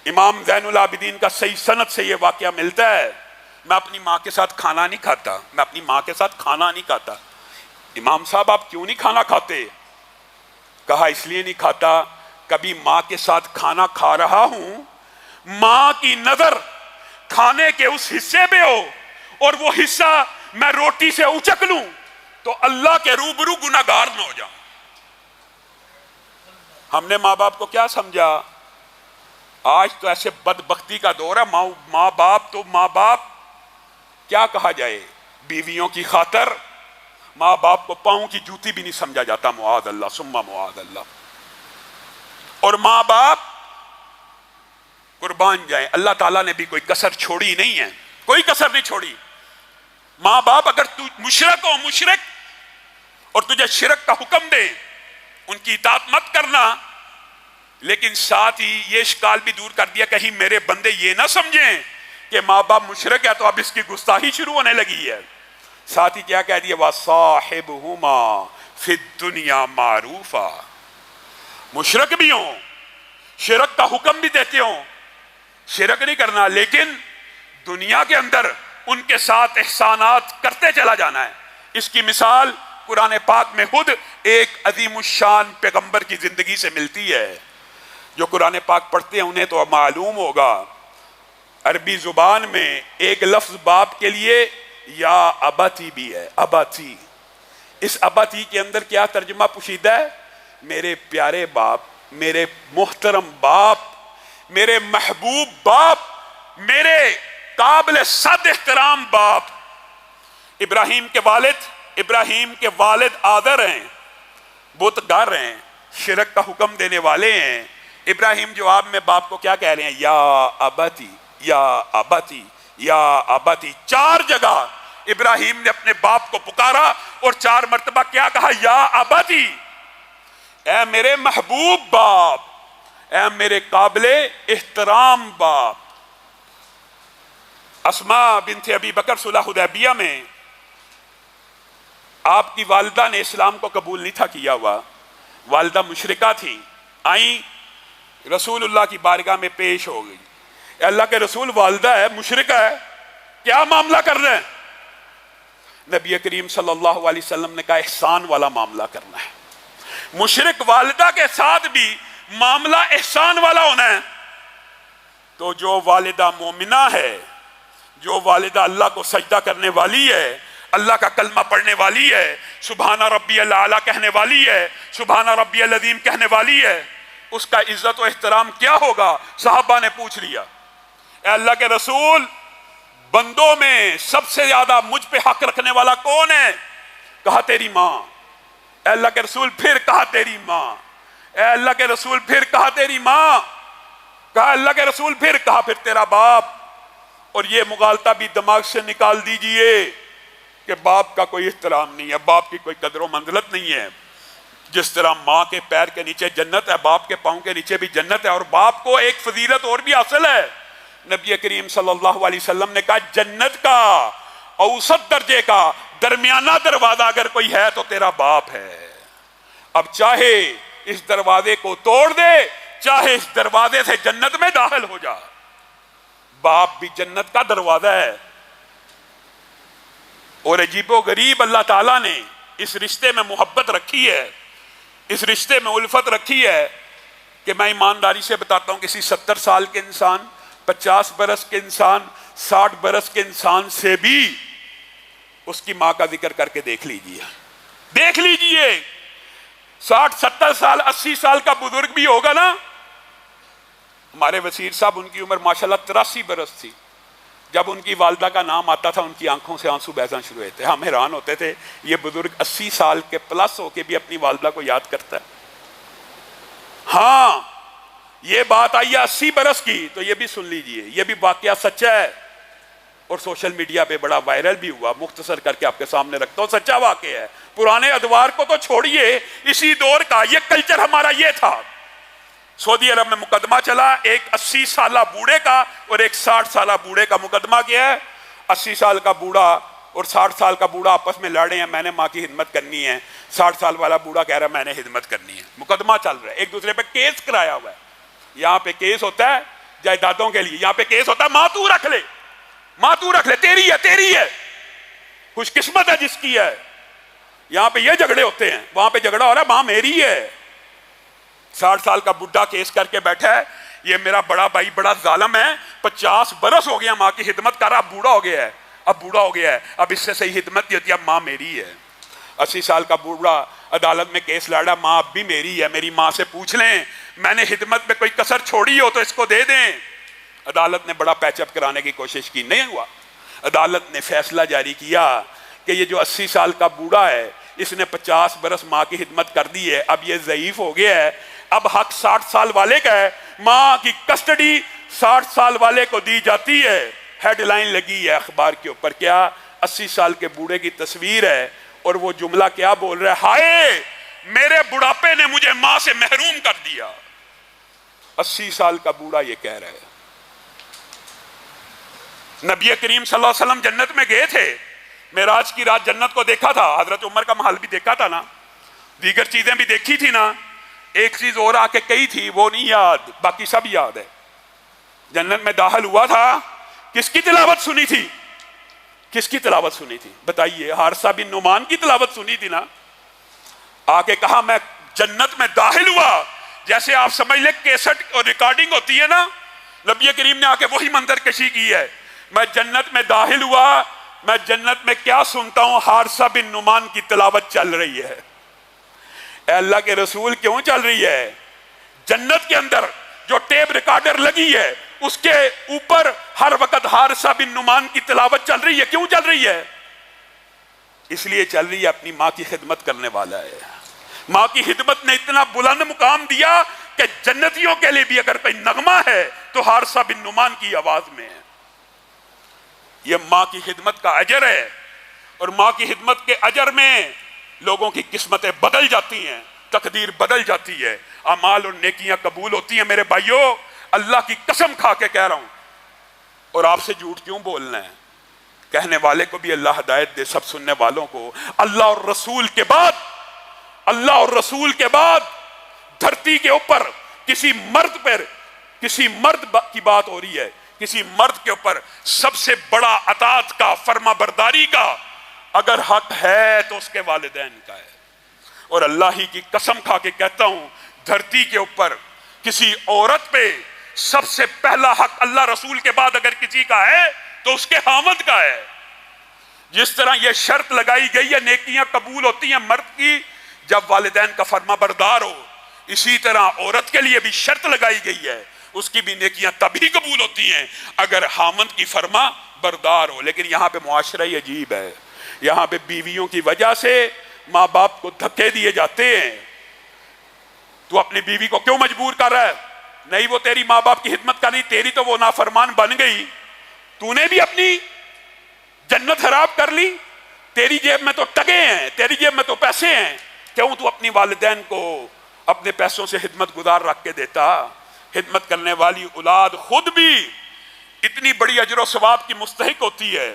امام زین العابدین کا صحیح سند سے یہ واقعہ ملتا ہے. میں اپنی ماں کے ساتھ کھانا نہیں کھاتا، میں اپنی ماں کے ساتھ کھانا نہیں کھاتا. امام صاحب آپ کیوں نہیں کھانا کھاتے؟ کہا اس لیے نہیں کھاتا، کبھی ماں کے ساتھ کھانا کھا رہا ہوں، ماں کی نظر کھانے کے اس حصے پہ ہو اور وہ حصہ میں روٹی سے اچک لوں تو اللہ کے روبرو گناہگار نہ ہو جاؤں. ہم نے ماں باپ کو کیا سمجھا؟ آج تو ایسے بدبختی کا دور ہے، ماں باپ تو ماں باپ کیا کہا جائے، بیویوں کی خاطر ماں باپ کو پاؤں کی جوتی بھی نہیں سمجھا جاتا. معاذ اللہ ثم معاذ اللہ. اور ماں باپ قربان جائیں، اللہ تعالیٰ نے بھی کوئی کسر چھوڑی نہیں ہے، کوئی کسر نہیں چھوڑی. ماں باپ اگر تو مشرک ہو، مشرک، اور تجھے شرک کا حکم دے، ان کی اطاعت مت کرنا. لیکن ساتھ ہی یہ اشکال بھی دور کر دیا کہیں میرے بندے یہ نہ سمجھیں کہ ماں باپ مشرک ہے تو اب اس کی گستاخی شروع ہونے لگی ہے. ساتھ ہی کیا کہہ دیا؟ وَصَاحِبْهُمَا فِي الدُّنْيَا مَعْرُوفًا. مشرک بھی ہوں، شرک کا حکم بھی دیتے ہوں، شرک نہیں کرنا، لیکن دنیا کے اندر ان کے ساتھ احسانات کرتے چلا جانا ہے. اس کی مثال قرآن پاک میں خود ایک عظیم الشان پیغمبر کی زندگی سے ملتی ہے. جو قرآن پاک پڑھتے ہیں انہیں تو معلوم ہوگا، عربی زبان میں ایک لفظ باپ کے لیے یا اباتی بھی ہے. اباتی، اس اباتی کے اندر کیا ترجمہ پوشیدہ ہے؟ میرے پیارے باپ، میرے محترم باپ، میرے محبوب باپ، میرے قابل صد احترام باپ. ابراہیم کے والد آدر ہیں، بت گر ہیں، شرک کا حکم دینے والے ہیں. ابراہیم جواب میں باپ کو کیا کہہ رہے ہیں؟ یا اباتی، یا اباتی، یا اباتی. 4 جگہ ابراہیم نے اپنے باپ کو پکارا اور 4 مرتبہ کیا کہا؟ یا ابتی، اے میرے محبوب باپ، اے میرے قابل احترام باپ۔ اسماء بنت ابی بکر صلح حدیبیہ میں آپ کی والدہ نے اسلام کو قبول نہیں تھا کیا ہوا، والدہ مشرکہ تھی، آئیں رسول اللہ کی بارگاہ میں پیش ہو گئی، اے اللہ کے رسول والدہ ہے، مشرکہ ہے، کیا معاملہ کر رہے ہیں؟ نبی کریم صلی اللہ علیہ وسلم نے کہا احسان والا معاملہ کرنا ہے، مشرک والدہ کے ساتھ بھی معاملہ احسان والا ہونا ہے۔ تو جو والدہ مومنہ ہے، جو والدہ اللہ کو سجدہ کرنے والی ہے، اللہ کا کلمہ پڑھنے والی ہے، سبحان ربی الاعلیٰ کہنے والی ہے، سبحان ربی العظیم کہنے والی ہے، اس کا عزت و احترام کیا ہوگا؟ صحابہ نے پوچھ لیا، اے اللہ کے رسول بندوں میں سب سے زیادہ مجھ پہ حق رکھنے والا کون ہے؟ کہا تیری ماں۔ اے اللہ کے رسول پھر کہا تیری ماں۔ اے اللہ کے رسول پھر کہا تیری ماں۔ کہا اللہ کے رسول پھر کہا پھر تیرا باپ۔ اور یہ مغالطہ بھی دماغ سے نکال دیجئے کہ باپ کا کوئی احترام نہیں ہے، باپ کی کوئی قدر و منزلت نہیں ہے۔ جس طرح ماں کے پیر کے نیچے جنت ہے، باپ کے پاؤں کے نیچے بھی جنت ہے، اور باپ کو ایک فضیلت اور بھی حاصل ہے۔ نبی کریم صلی اللہ علیہ وسلم نے کہا جنت کا اوسط درجے کا درمیانہ دروازہ اگر کوئی ہے تو تیرا باپ ہے۔ اب چاہے اس دروازے کو توڑ دے، چاہے اس دروازے سے جنت میں داخل ہو جا، باپ بھی جنت کا دروازہ ہے۔ اور عجیب و غریب اللہ تعالیٰ نے اس رشتے میں محبت رکھی ہے، اس رشتے میں الفت رکھی ہے کہ میں ایمانداری سے بتاتا ہوں، کسی 70 سال کے انسان، 50 برس کے انسان، 60 برس کے انسان سے بھی اس کی ماں کا ذکر کر کے دیکھ لیجئے، دیکھ لیجئے۔ 60 70 سال 80 سال کا بزرگ بھی ہوگا نا، ہمارے وزیر صاحب ان کی عمر ماشاءاللہ 83 برس تھی، جب ان کی والدہ کا نام آتا تھا ان کی آنکھوں سے آنسو بہنا شروع ہوتے، ہم حیران ہوتے تھے یہ بزرگ 80 سال کے پلس ہو کے بھی اپنی والدہ کو یاد کرتا ہے۔ ہاں یہ بات آئی ہے 80 برس کی، تو یہ بھی سن لیجئے، یہ بھی واقعہ سچا ہے اور سوشل میڈیا پہ بڑا وائرل بھی ہوا، مختصر کر کے آپ کے سامنے رکھتا ہوں، سچا واقعہ ہے۔ پرانے ادوار کو تو چھوڑیے، اسی دور کا یہ کلچر ہمارا یہ تھا۔ سعودی عرب میں مقدمہ چلا، ایک 80 سالہ بوڑھے کا اور ایک 60 سالہ بوڑھے کا مقدمہ کیا ہے۔ 80 سال کا بوڑھا اور 60 سال کا بوڑھا آپس میں لڑ رہے ہیں، میں نے ماں کی خدمت کرنی ہے، 60 سال والا بوڑھا کہہ رہا ہے میں نے خدمت کرنی ہے، مقدمہ چل رہا ہے، ایک دوسرے پہ کیس کرایا ہوا ہے۔ یہاں پہ کیس ہوتا ہے جائیدادوں کے لیے، یہاں پہ کیس ہوتا ہے ماں تو رکھ لے، ماں تو رکھ لے، تیری ہے تیری ہے، خوش قسمت ہے جس کی ہے۔ یہاں پہ یہ جھگڑے ہوتے ہیں، وہاں پہ جھگڑا ہو رہا ہے ماں میری ہے۔ 60 سال کا بڈھا کیس کر کے بیٹھا ہے، یہ میرا بڑا بھائی بڑا ظالم ہے، 50 برس ہو گیا ماں کی خدمت کر رہا، اب بوڑھا ہو گیا ہے، اب بوڑھا ہو گیا ہے، اب اس سے صحیح خدمت نہیں ہوتی، اب ماں میری ہے۔ 80 سال کا بوڑھا عدالت میں کیس لڑ رہا، ماں اب بھی میری ہے، میری ماں سے پوچھ لیں میں نے خدمت میں کوئی کسر چھوڑی ہو تو اس کو دے دیں۔ عدالت نے بڑا پیچ اپ کرانے کی کوشش کی، نہیں ہوا۔ عدالت نے فیصلہ جاری کیا کہ یہ جو 80 سال کا بوڑھا ہے اس نے 50 برس ماں کی خدمت کر دی ہے، اب یہ ضعیف ہو گیا ہے، اب حق 60 سال والے کا ہے، ماں کی کسٹڈی 60 سال والے کو دی جاتی ہے۔ ہیڈ لائن لگی ہے اخبار کے اوپر، کیا 80 سال کے بوڑھے کی تصویر ہے اور وہ جملہ کیا بول رہا ہے، ہائے میرے بڑھاپے نے مجھے ماں سے محروم کر دیا۔ 80 سال کا بوڑھا یہ کہہ رہا ہے۔ نبی کریم صلی اللہ علیہ وسلم جنت میں گئے تھے، معراج کی رات جنت کو دیکھا تھا، حضرت عمر کا محل بھی دیکھا تھا نا، دیگر چیزیں بھی دیکھی تھی نا، ایک چیز اور آ کے کہی تھی وہ نہیں یاد، باقی سب یاد ہے۔ جنت میں داخل ہوا تھا، کس کی تلاوت سنی تھی؟ کس کی تلاوت سنی تھی بتائیے؟ حارثہ بن نعمان کی تلاوت سنی تھی نا۔ آ کے کہا میں جنت میں داخل ہوا، جیسے آپ سمجھ لیں کیسٹ اور ریکارڈنگ ہوتی ہے نا، نبی کریم نے آ کے وہی منظر کشی کی ہے۔ میں جنت میں داخل ہوا، میں جنت میں کیا سنتا ہوں؟ حارثہ بن نعمان کی تلاوت چل رہی ہے۔ اے اللہ کے رسول کیوں چل رہی ہے؟ جنت کے اندر جو ٹیپ ریکارڈر لگی ہے اس کے اوپر ہر وقت حارثہ بن نعمان کی تلاوت چل رہی ہے، کیوں چل رہی ہے؟ اس لیے چل رہی ہے اپنی ماں کی خدمت کرنے والا ہے۔ ماں کی خدمت نے اتنا بلند مقام دیا کہ جنتیوں کے لیے بھی اگر کوئی نغمہ ہے تو حارثہ بن نعمان کی آواز میں ہے۔ یہ ماں کی خدمت کا اجر ہے، اور ماں کی خدمت کے اجر میں لوگوں کی قسمتیں بدل جاتی ہیں، تقدیر بدل جاتی ہے، اعمال اور نیکیاں قبول ہوتی ہیں۔ میرے بھائیوں، اللہ کی قسم کھا کے کہہ رہا ہوں، اور آپ سے جھوٹ کیوں بولنا ہے؟ کہنے والے کو بھی اللہ ہدایت دے، سب سننے والوں کو۔ اللہ اور رسول کے بعد، اللہ اور رسول کے بعد دھرتی کے اوپر کسی مرد کی بات ہو رہی ہے، کسی مرد کے اوپر سب سے بڑا اطاعت کا، فرما برداری کا اگر حق ہے تو اس کے والدین کا ہے۔ اور اللہ ہی کی قسم کھا کے کہتا ہوں، دھرتی کے اوپر کسی عورت پہ سب سے پہلا حق اللہ رسول کے بعد اگر کسی کا ہے تو اس کے خاوند کا ہے۔ جس طرح یہ شرط لگائی گئی ہے نیکیاں قبول ہوتی ہیں مرد کی جب والدین کا فرما بردار ہو، اسی طرح عورت کے لیے بھی شرط لگائی گئی ہے، اس کی بھی نیکیاں تبھی قبول ہوتی ہیں اگر خاوند کی فرما بردار ہو۔ لیکن یہاں پہ معاشرہ ہی عجیب ہے، یہاں پہ بیویوں کی وجہ سے ماں باپ کو دھکے دیے جاتے ہیں۔ تو اپنی بیوی کو کیوں مجبور کر رہا ہے؟ نہیں، وہ تیری ماں باپ کی خدمت کرنی، تیری تو وہ نافرمان بن گئی، تو نے بھی اپنی جنت خراب کر لی، تیری جیب میں تو ٹکے ہیں، تیری جیب میں تو پیسے ہیں، کیوں تو اپنی والدین کو اپنے پیسوں سے خدمت گزار رکھ کے دیتا؟ خدمت کرنے والی اولاد خود بھی اتنی بڑی اجر و ثواب کی مستحق ہوتی ہے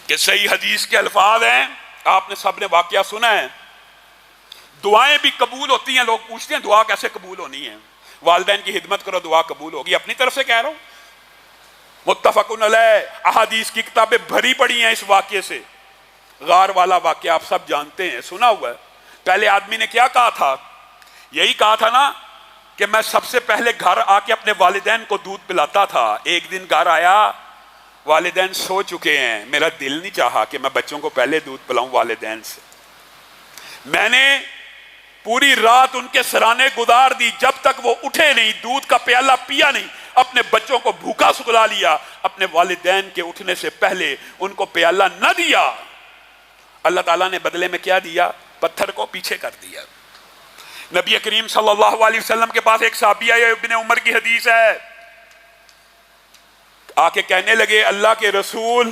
کہ صحیح حدیث کے الفاظ ہیں، آپ نے سب نے واقعہ سنا ہے، دعائیں بھی قبول ہوتی ہیں۔ لوگ پوچھتے ہیں دعا کیسے قبول ہونی ہے؟ والدین کی خدمت کرو دعا قبول ہوگی۔ اپنی طرف سے کہہ رہا ہوں، متفقن علیہ احادیث کی کتابیں بھری پڑی ہیں اس واقعے سے۔ غار والا واقعہ آپ سب جانتے ہیں، سنا ہوا ہے۔ پہلے آدمی نے کیا کہا تھا؟ یہی کہا تھا نا کہ میں سب سے پہلے گھر آ کے اپنے والدین کو دودھ پلاتا تھا۔ ایک دن گھر آیا، والدین سو چکے ہیں، میرا دل نہیں چاہا کہ میں بچوں کو پہلے دودھ پلاؤں والدین سے۔ میں نے پوری رات ان کے سرانے گزار دی، جب تک وہ اٹھے نہیں، دودھ کا پیالہ پیا نہیں، اپنے بچوں کو بھوکا سکلا لیا، اپنے والدین کے اٹھنے سے پہلے ان کو پیالہ نہ دیا۔ اللہ تعالیٰ نے بدلے میں کیا دیا؟ پتھر کو پیچھے کر دیا۔ نبی کریم صلی اللہ علیہ وسلم کے پاس ایک صحابی آئے، ابن عمر کی حدیث ہے، آ کے کہنے لگے اللہ کے رسول،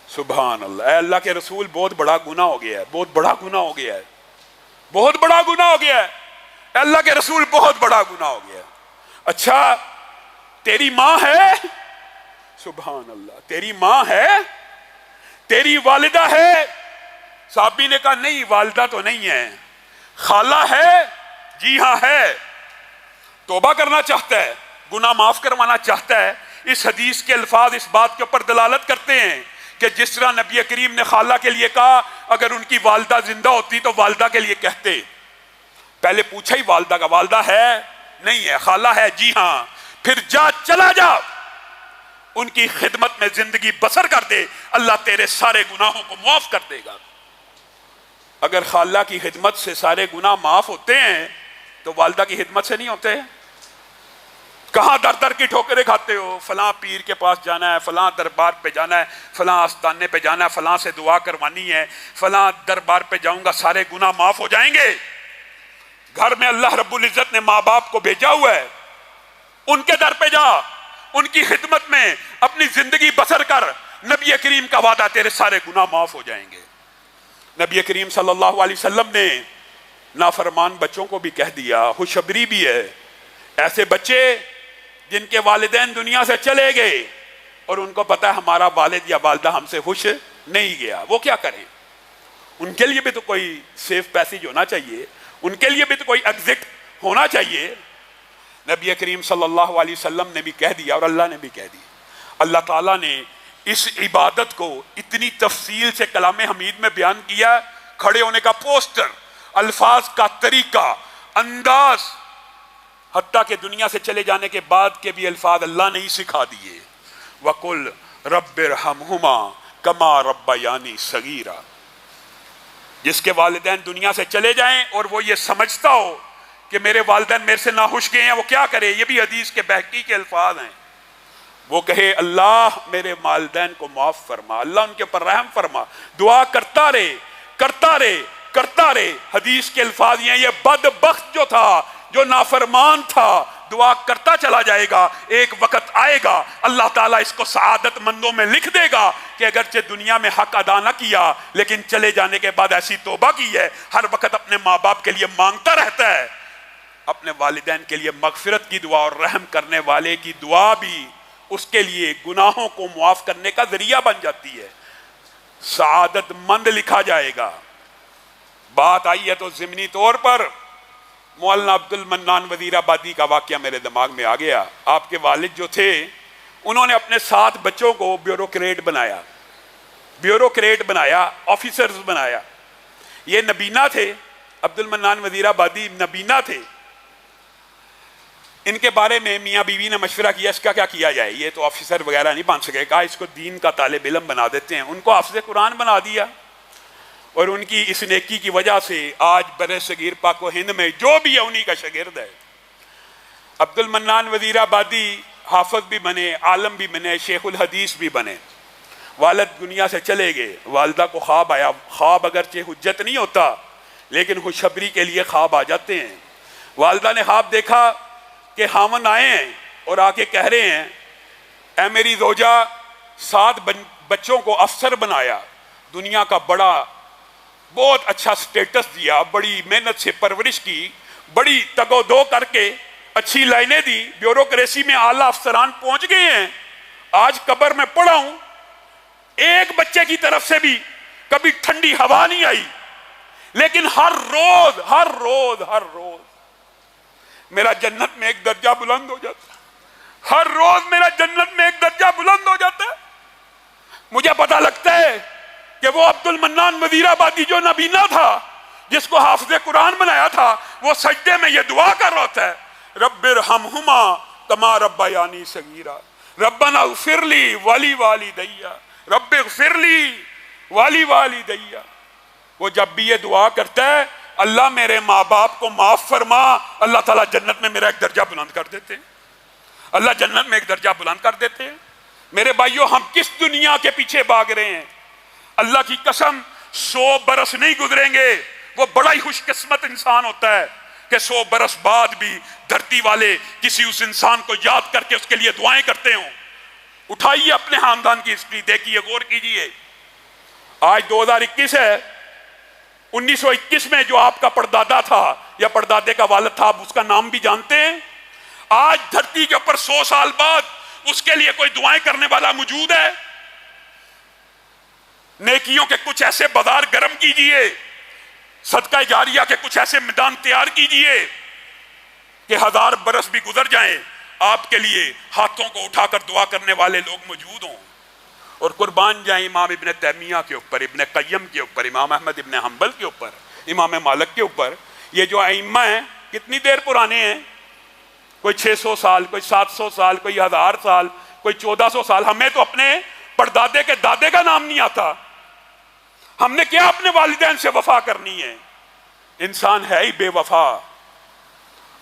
سبحان اللہ، اے اللہ کے رسول بہت بڑا گناہ ہو گیا ہے، بہت بڑا گناہ ہو گیا ہے، بہت بڑا گناہ ہو گیا ہے، اے اللہ کے رسول بہت بڑا گناہ ہو گیا ہے۔ اچھا تیری ماں ہے؟ سبحان اللہ، تیری ماں ہے؟ تیری والدہ ہے؟ صحابی نے کہا نہیں، والدہ تو نہیں ہے۔ خالہ ہے؟ جی ہاں ہے۔ توبہ کرنا چاہتا ہے، گناہ معاف کروانا چاہتا ہے۔ اس حدیث کے الفاظ اس بات کے اوپر دلالت کرتے ہیں کہ جس طرح نبی کریم نے خالہ کے لیے کہا، اگر ان کی والدہ زندہ ہوتی تو والدہ کے لیے کہتے۔ پہلے پوچھا ہی والدہ کا، والدہ ہے؟ نہیں ہے۔ خالہ ہے؟ جی ہاں۔ پھر جا، چلا جا، ان کی خدمت میں زندگی بسر کر دے، اللہ تیرے سارے گناہوں کو معاف کر دے گا۔ اگر خالہ کی خدمت سے سارے گناہ معاف ہوتے ہیں تو والدہ کی خدمت سے نہیں ہوتے؟ کہاں در در کی ٹھوکریں کھاتے ہو؟ فلاں پیر کے پاس جانا ہے، فلاں دربار پہ جانا ہے، فلاں آستانے پہ جانا ہے، فلاں سے دعا کروانی ہے، فلاں دربار پہ جاؤں گا سارے گناہ معاف ہو جائیں گے۔ گھر میں اللہ رب العزت نے ماں باپ کو بھیجا ہوا ہے، ان کے در پہ جا، ان کی خدمت میں اپنی زندگی بسر کر، نبی کریم کا وعدہ تیرے سارے گناہ معاف ہو جائیں گے۔ نبی کریم صلی اللہ علیہ وسلم نے نافرمان بچوں کو بھی کہہ دیا، خوشخبری بھی ہے، ایسے بچے جن کے والدین دنیا سے چلے گئے اور ان کو پتا ہے ہمارا والد یا والدہ ہم سے خوش نہیں گیا، وہ کیا کریں؟ ان کے لیے بھی تو کوئی سیف پیسیج ہونا چاہیے، ان کے لیے بھی تو کوئی ایگزٹ ہونا چاہیے۔ نبی کریم صلی اللہ علیہ وسلم نے بھی کہہ دیا اور اللہ نے بھی کہہ دیا۔ اللہ تعالیٰ نے اس عبادت کو اتنی تفصیل سے کلام حمید میں بیان کیا، کھڑے ہونے کا پوسٹر، الفاظ کا طریقہ، انداز، حتیٰ کہ دنیا سے چلے جانے کے بعد کے بھی الفاظ اللہ نے ہی سکھا دیے۔ وَقُلْ رَبِّ ارْحَمْهُمَا كَمَا رَبَّيَانِي صَغِيرًا۔ جس کے والدین دنیا سے چلے جائیں اور وہ یہ سمجھتا ہو کہ میرے والدین میرے سے ناخوش گئے ہیں، وہ کیا کرے؟ یہ بھی حدیث کے بہقی کے الفاظ ہیں۔ وہ کہے اللہ میرے والدین کو معاف فرما، اللہ ان کے اوپر رحم فرما، دعا کرتا رہے کرتا رہے کرتا رہے۔ حدیث کے الفاظ یہ بدبخت جو تھا، جو نافرمان تھا، دعا کرتا چلا جائے گا، ایک وقت آئے گا اللہ تعالیٰ اس کو سعادت مندوں میں لکھ دے گا کہ اگرچہ دنیا میں حق ادا نہ کیا لیکن چلے جانے کے بعد ایسی توبہ کی ہے، ہر وقت اپنے ماں باپ کے لیے مانگتا رہتا ہے، اپنے والدین کے لیے مغفرت کی دعا اور رحم کرنے والے کی دعا بھی اس کے لیے گناہوں کو معاف کرنے کا ذریعہ بن جاتی ہے، سعادت مند لکھا جائے گا۔ بات آئی ہے تو ضمنی طور پر مولانا عبد المنان وزیر آبادی کا واقعہ میرے دماغ میں آ گیا۔ آپ کے والد جو تھے انہوں نے اپنے 7 بچوں کو بیوروکریٹ بنایا، آفیسرز بنایا۔ یہ نبینا تھے، عبد المنان وزیر آبادی نبینا تھے۔ ان کے بارے میں میاں بیوی نے مشورہ کیا اس کا کیا کیا جائے، یہ تو آفیسر وغیرہ نہیں بن سکے، کہا اس کو دین کا طالب علم بنا دیتے ہیں۔ ان کو حافظ قرآن بنا دیا، اور ان کی اس نیکی کی وجہ سے آج بر صغیر پاک و ہند میں جو بھی ہے انہی کا شاگرد ہے۔ عبد المنان وزیر آبادی حافظ بھی بنے، عالم بھی بنے، شیخ الحدیث بھی بنے۔ والد دنیا سے چلے گئے، والدہ کو خواب آیا، خواب اگرچہ حجت نہیں ہوتا لیکن خوشخبری کے لیے خواب آ جاتے ہیں۔ والدہ نے خواب دیکھا کہ خاوند آئے ہیں اور آ کے کہہ رہے ہیں اے میری زوجہ 7 بچوں کو افسر بنایا، دنیا کا بہت اچھا سٹیٹس دیا، بڑی محنت سے پرورش کی، بڑی تگ و دو کر کے اچھی لائنیں دی، بیوروکریسی میں اعلیٰ افسران پہنچ گئے ہیں۔ آج قبر میں پڑا ہوں، ایک بچے کی طرف سے بھی کبھی ٹھنڈی ہوا نہیں آئی، لیکن ہر روز میرا جنت میں ایک درجہ بلند ہو جاتا ہے، ہر روز میرا جنت میں ایک درجہ بلند ہو جاتا ہے۔ مجھے پتہ لگتا ہے کہ وہ عبد المنان وزیر آبادی جو نبینا تھا، جس کو حافظ قرآن بنایا تھا، وہ سجدے میں یہ دعا کر رہا ہوتا ہے رب ارحمہما کما ربیانی صغیرا ربنا اغفر لی ولی والدی رب اغفر لی ولی والدی۔ وہ جب بھی یہ دعا کرتا ہے اللہ میرے ماں باپ کو معاف فرما، اللہ تعالیٰ جنت میں میرا ایک درجہ بلند کر دیتے ہیں، اللہ جنت میں ایک درجہ بلند کر دیتے ہیں۔ میرے بھائیوں، ہم کس دنیا کے پیچھے بھاگ رہے ہیں؟ اللہ کی قسم 100 برس نہیں گزریں گے، وہ بڑا ہی خوش قسمت انسان ہوتا ہے کہ 100 برس بعد بھی دھرتی والے کسی اس انسان کو یاد کر کے اس کے لیے دعائیں کرتے ہوں۔ اٹھائیے اپنے خاندان کی ہسٹری، دیکھیے، غور کیجیے۔ آج 2021 ہے، 1921 میں جو آپ کا پردادا تھا یا پردادے کا والد تھا، آپ اس کا نام بھی جانتے ہیں؟ آج دھرتی کے اوپر 100 سال بعد اس کے لیے کوئی دعائیں کرنے والا موجود ہے؟ نیکیوں کے کچھ ایسے بازار گرم کیجئے، صدقہ جاریہ کے کچھ ایسے میدان تیار کیجئے کہ 1000 برس بھی گزر جائیں، آپ کے لیے ہاتھوں کو اٹھا کر دعا کرنے والے لوگ موجود ہوں۔ اور قربان جائیں امام ابن تیمیہ کے اوپر، ابن قیم کے اوپر، امام احمد ابن حنبل کے اوپر، امام مالک کے اوپر۔ یہ جو ائمہ ہیں کتنی دیر پرانے ہیں؟ کوئی 600 سال، کوئی 700 سال، کوئی 1000 سال، کوئی 1400 سال۔ ہمیں تو اپنے پردادے کے دادے کا نام نہیں آتا، ہم نے کیا اپنے والدین سے وفا کرنی ہے؟ انسان ہے ہی بے وفا۔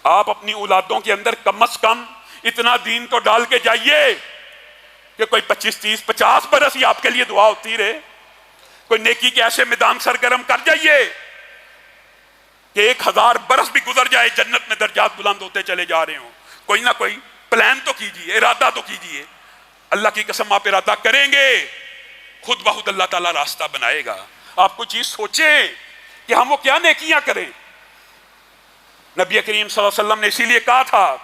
آپ اپنی اولادوں کے اندر کم از کم اتنا دین تو ڈال کے جائیے کہ کوئی 25 30 50 برس ہی آپ کے لیے دعا ہوتی رہے۔ کوئی نیکی کے ایسے میدان سرگرم کر جائیے کہ 1000 برس بھی گزر جائے، جنت میں درجات بلند ہوتے چلے جا رہے ہوں۔ کوئی نہ کوئی پلان تو کیجیے، ارادہ تو کیجیے۔ اللہ کی قسم آپ ارادہ کریں گے، خود بخود اللہ تعالیٰ راستہ بنائے گا۔ آپ کو چیز سوچیں کہ ہم وہ کیا نیکیاں کریں۔ نبی کریم صلی اللہ علیہ وسلم نے اسی لیے کہا تھا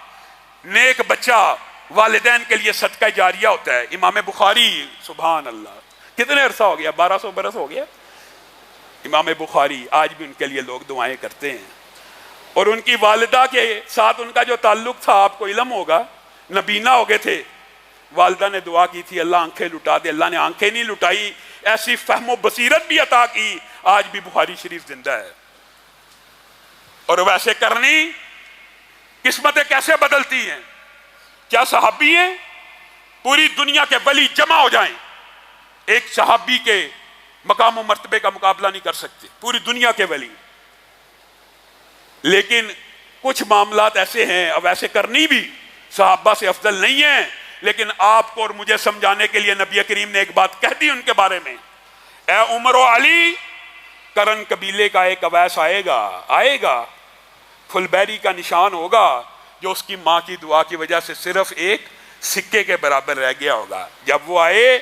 نیک بچہ والدین کے لیے صدقہ جاریہ ہوتا ہے۔ امام بخاری، سبحان اللہ، کتنے عرصہ ہو گیا؟ 1200 برس ہو گیا۔ امام بخاری، آج بھی ان کے لیے لوگ دعائیں کرتے ہیں۔ اور ان کی والدہ کے ساتھ ان کا جو تعلق تھا آپ کو علم ہوگا، نبینا ہو گئے تھے۔ والدہ نے دعا کی تھی اللہ آنکھیں لٹا دے، اللہ نے آنکھیں نہیں لٹائی، ایسی فہم و بصیرت بھی عطا کی، آج بھی بخاری شریف زندہ ہے۔ اور ویسے کرنی قسمتیں کیسے بدلتی ہیں؟ کیا صحابی ہیں؟ پوری دنیا کے ولی جمع ہو جائیں، ایک صحابی کے مقام و مرتبے کا مقابلہ نہیں کر سکتے، پوری دنیا کے ولی۔ لیکن کچھ معاملات ایسے ہیں، اب ایسے کرنی بھی صحابہ سے افضل نہیں ہیں، لیکن آپ کو اور مجھے سمجھانے کے لیے نبی کریم نے ایک بات کہہ دی ان کے بارے میں، اے عمر و علی، کرن قبیلے کا ایک اویس آئے گا، فل بیری کا نشان ہوگا، جو اس کی ماں کی دعا کی وجہ سے صرف ایک سکے کے برابر رہ گیا ہوگا. جب وہ آئے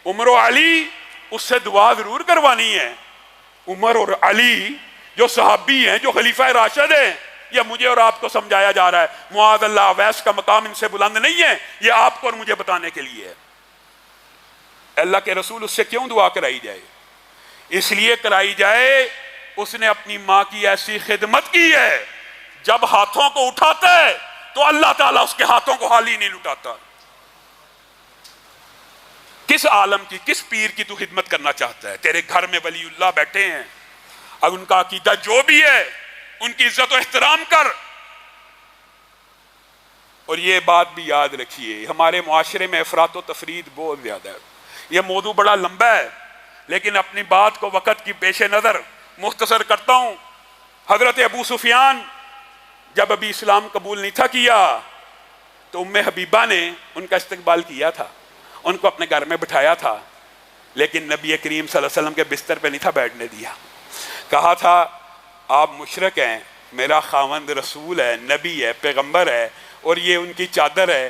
عمر و علی اس سے دعا ضرور کروانی ہے. عمر اور علی جو صحابی ہیں، جو خلیفہ راشد ہیں، یہ مجھے اور آپ کو سمجھایا جا رہا ہے. معاذ اللہ، اویس کا مقام ان سے بلند نہیں ہے، یہ آپ کو اور مجھے بتانے کے لیے ہے. اللہ کے رسول اس سے کیوں دعا کرائی جائے؟ اس لیے کرائی جائے اس نے اپنی ماں کی ایسی خدمت کی ہے. جب ہاتھوں کو اٹھاتا ہے تو اللہ تعالیٰ اس کے ہاتھوں کو خالی نہیں لٹاتا. کس عالم کی، کس پیر کی تو خدمت کرنا چاہتا ہے؟ تیرے گھر میں ولی اللہ بیٹھے ہیں، اب ان کا عقیدہ جو بھی ہے ان کی عزت و احترام کر. اور یہ بات بھی یاد رکھیے، ہمارے معاشرے میں افراط و تفرید بہت زیادہ ہے. یہ موضوع بڑا لمبا ہے لیکن اپنی بات کو وقت کی پیش نظر مختصر کرتا ہوں. حضرت ابو سفیان جب ابھی اسلام قبول نہیں تھا کیا تو ام حبیبہ نے ان کا استقبال کیا تھا، ان کو اپنے گھر میں بٹھایا تھا، لیکن نبی کریم صلی اللہ علیہ وسلم کے بستر پہ نہیں تھا بیٹھنے دیا. کہا تھا آپ مشرک ہیں، میرا خاوند رسول ہے، نبی ہے، پیغمبر ہے، اور یہ ان کی چادر ہے،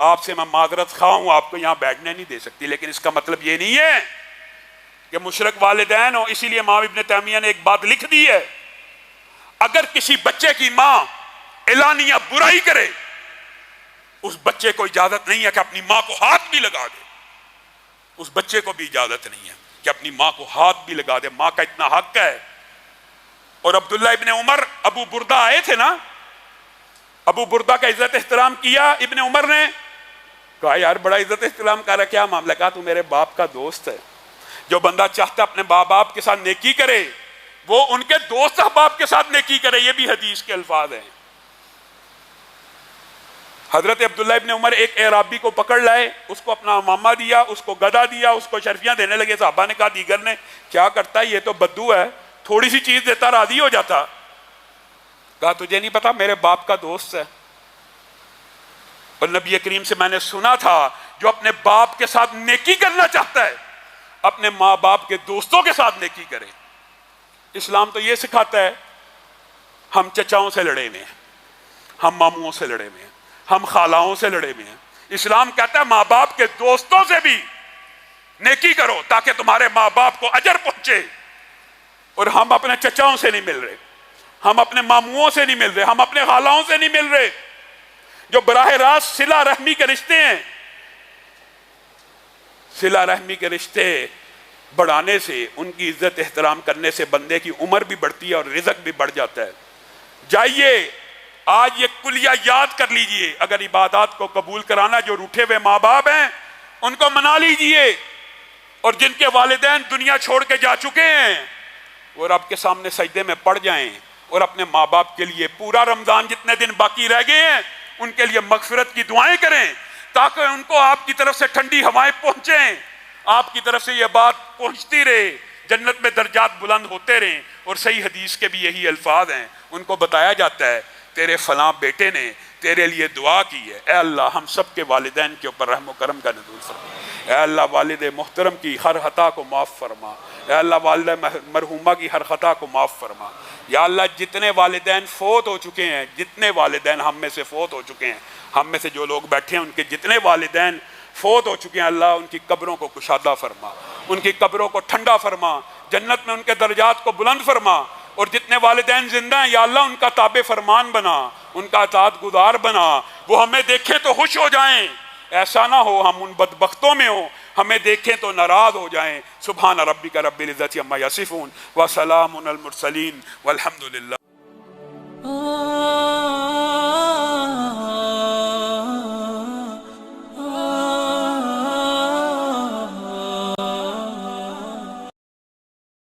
آپ سے میں معذرت خواہ ہوں، آپ کو یہاں بیٹھنے نہیں دے سکتی. لیکن اس کا مطلب یہ نہیں ہے کہ مشرک والدین ہو. اسی لیے امام ابن تیمیہ نے ایک بات لکھ دی ہے، اگر کسی بچے کی ماں اعلانیہ برائی کرے اس بچے کو اجازت نہیں ہے کہ اپنی ماں کو ہاتھ بھی لگا دے. اس بچے کو بھی اجازت نہیں ہے کہ اپنی ماں کو ہاتھ بھی لگا دے. ماں کا اتنا حق ہے. اور عبداللہ ابن عمر، ابو بردہ آئے تھے نا، ابو بردہ کا عزت احترام کیا ابن عمر نے. کہا یار بڑا عزت احترام کر رہا، کیا معاملہ؟ کہا تو میرے باپ کا دوست ہے. جو بندہ چاہتا اپنے ماں باپ کے ساتھ نیکی کرے وہ ان کے دوست احباب کے ساتھ نیکی کرے. یہ بھی حدیث کے الفاظ ہیں. حضرت عبداللہ ابن عمر ایک اعرابی کو پکڑ لائے، اس کو اپنا امامہ دیا، اس کو گدا دیا، اس کو شرفیاں دینے لگے. صحابہ نے کہا دیگر نے کیا کرتا ہے، یہ تو بدو ہے، تھوڑی سی چیز دیتا راضی ہو جاتا. کہا تجھے نہیں پتا میرے باپ کا دوست ہے، اور نبی کریم سے میں نے سنا تھا جو اپنے باپ کے ساتھ نیکی کرنا چاہتا ہے اپنے ماں باپ کے دوستوں کے ساتھ نیکی کرے. اسلام تو یہ سکھاتا ہے ہم چچاؤں سے لڑے ہوئے ہیں، ہم ماموں سے لڑے ہوئے ہیں، ہم خالاؤں سے لڑے ہوئے ہیں. اسلام کہتا ہے ماں باپ کے دوستوں سے بھی نیکی کرو تاکہ تمہارے ماں باپ کو اجر پہنچے. اور ہم اپنے چچاؤں سے نہیں مل رہے، ہم اپنے ماموں سے نہیں مل رہے، ہم اپنے خالاؤں سے نہیں مل رہے. جو براہ راست صلہ رحمی کے رشتے ہیں، صلہ رحمی کے رشتے بڑھانے سے، ان کی عزت احترام کرنے سے بندے کی عمر بھی بڑھتی ہے اور رزق بھی بڑھ جاتا ہے. جائیے آج یہ کلیہ یاد کر لیجئے، اگر عبادات کو قبول کرانا، جو روٹھے ہوئے ماں باپ ہیں ان کو منا لیجئے، اور جن کے والدین دنیا چھوڑ کے جا چکے ہیں وہ رب کے سامنے سجدے میں پڑ جائیں اور اپنے ماں باپ کے لیے پورا رمضان جتنے دن باقی رہ گئے ہیں ان کے لیے مغفرت کی دعائیں کریں تاکہ ان کو آپ کی طرف سے ٹھنڈی ہوائیں پہنچیں، آپ کی طرف سے یہ بات پہنچتی رہے، جنت میں درجات بلند ہوتے رہیں. اور صحیح حدیث کے بھی یہی الفاظ ہیں. ان کو بتایا جاتا ہے تیرے فلاں بیٹے نے تیرے لیے دعا کی ہے، اے اللہ ہم سب کے والدین کے اوپر رحم و کرم کا نزول فرما. اے اللہ والد محترم کی ہر خطا کو معاف فرما. اے اللہ والدہ مرحومہ کی ہر خطا کو معاف فرما. یا اللہ جتنے والدین فوت ہو چکے ہیں، جتنے والدین ہم میں سے فوت ہو چکے ہیں، ہم میں سے جو لوگ بیٹھے ہیں ان کے جتنے والدین فوت ہو چکے ہیں، اللہ ان کی قبروں کو کشادہ فرما، ان کی قبروں کو ٹھنڈا فرما، جنت میں ان کے درجات کو بلند فرما. اور جتنے والدین زندہ ہیں یا اللہ ان کا تابع فرمان بنا، ان کا اطاعت گزار بنا، وہ ہمیں دیکھیں تو خوش ہو جائیں. ایسا نہ ہو ہم ان بدبختوں میں ہوں ہمیں دیکھیں تو ناراض ہو جائیں. سبحان ربک رب العزت عما یصفون وسلام علی المرسلین والحمد للہ.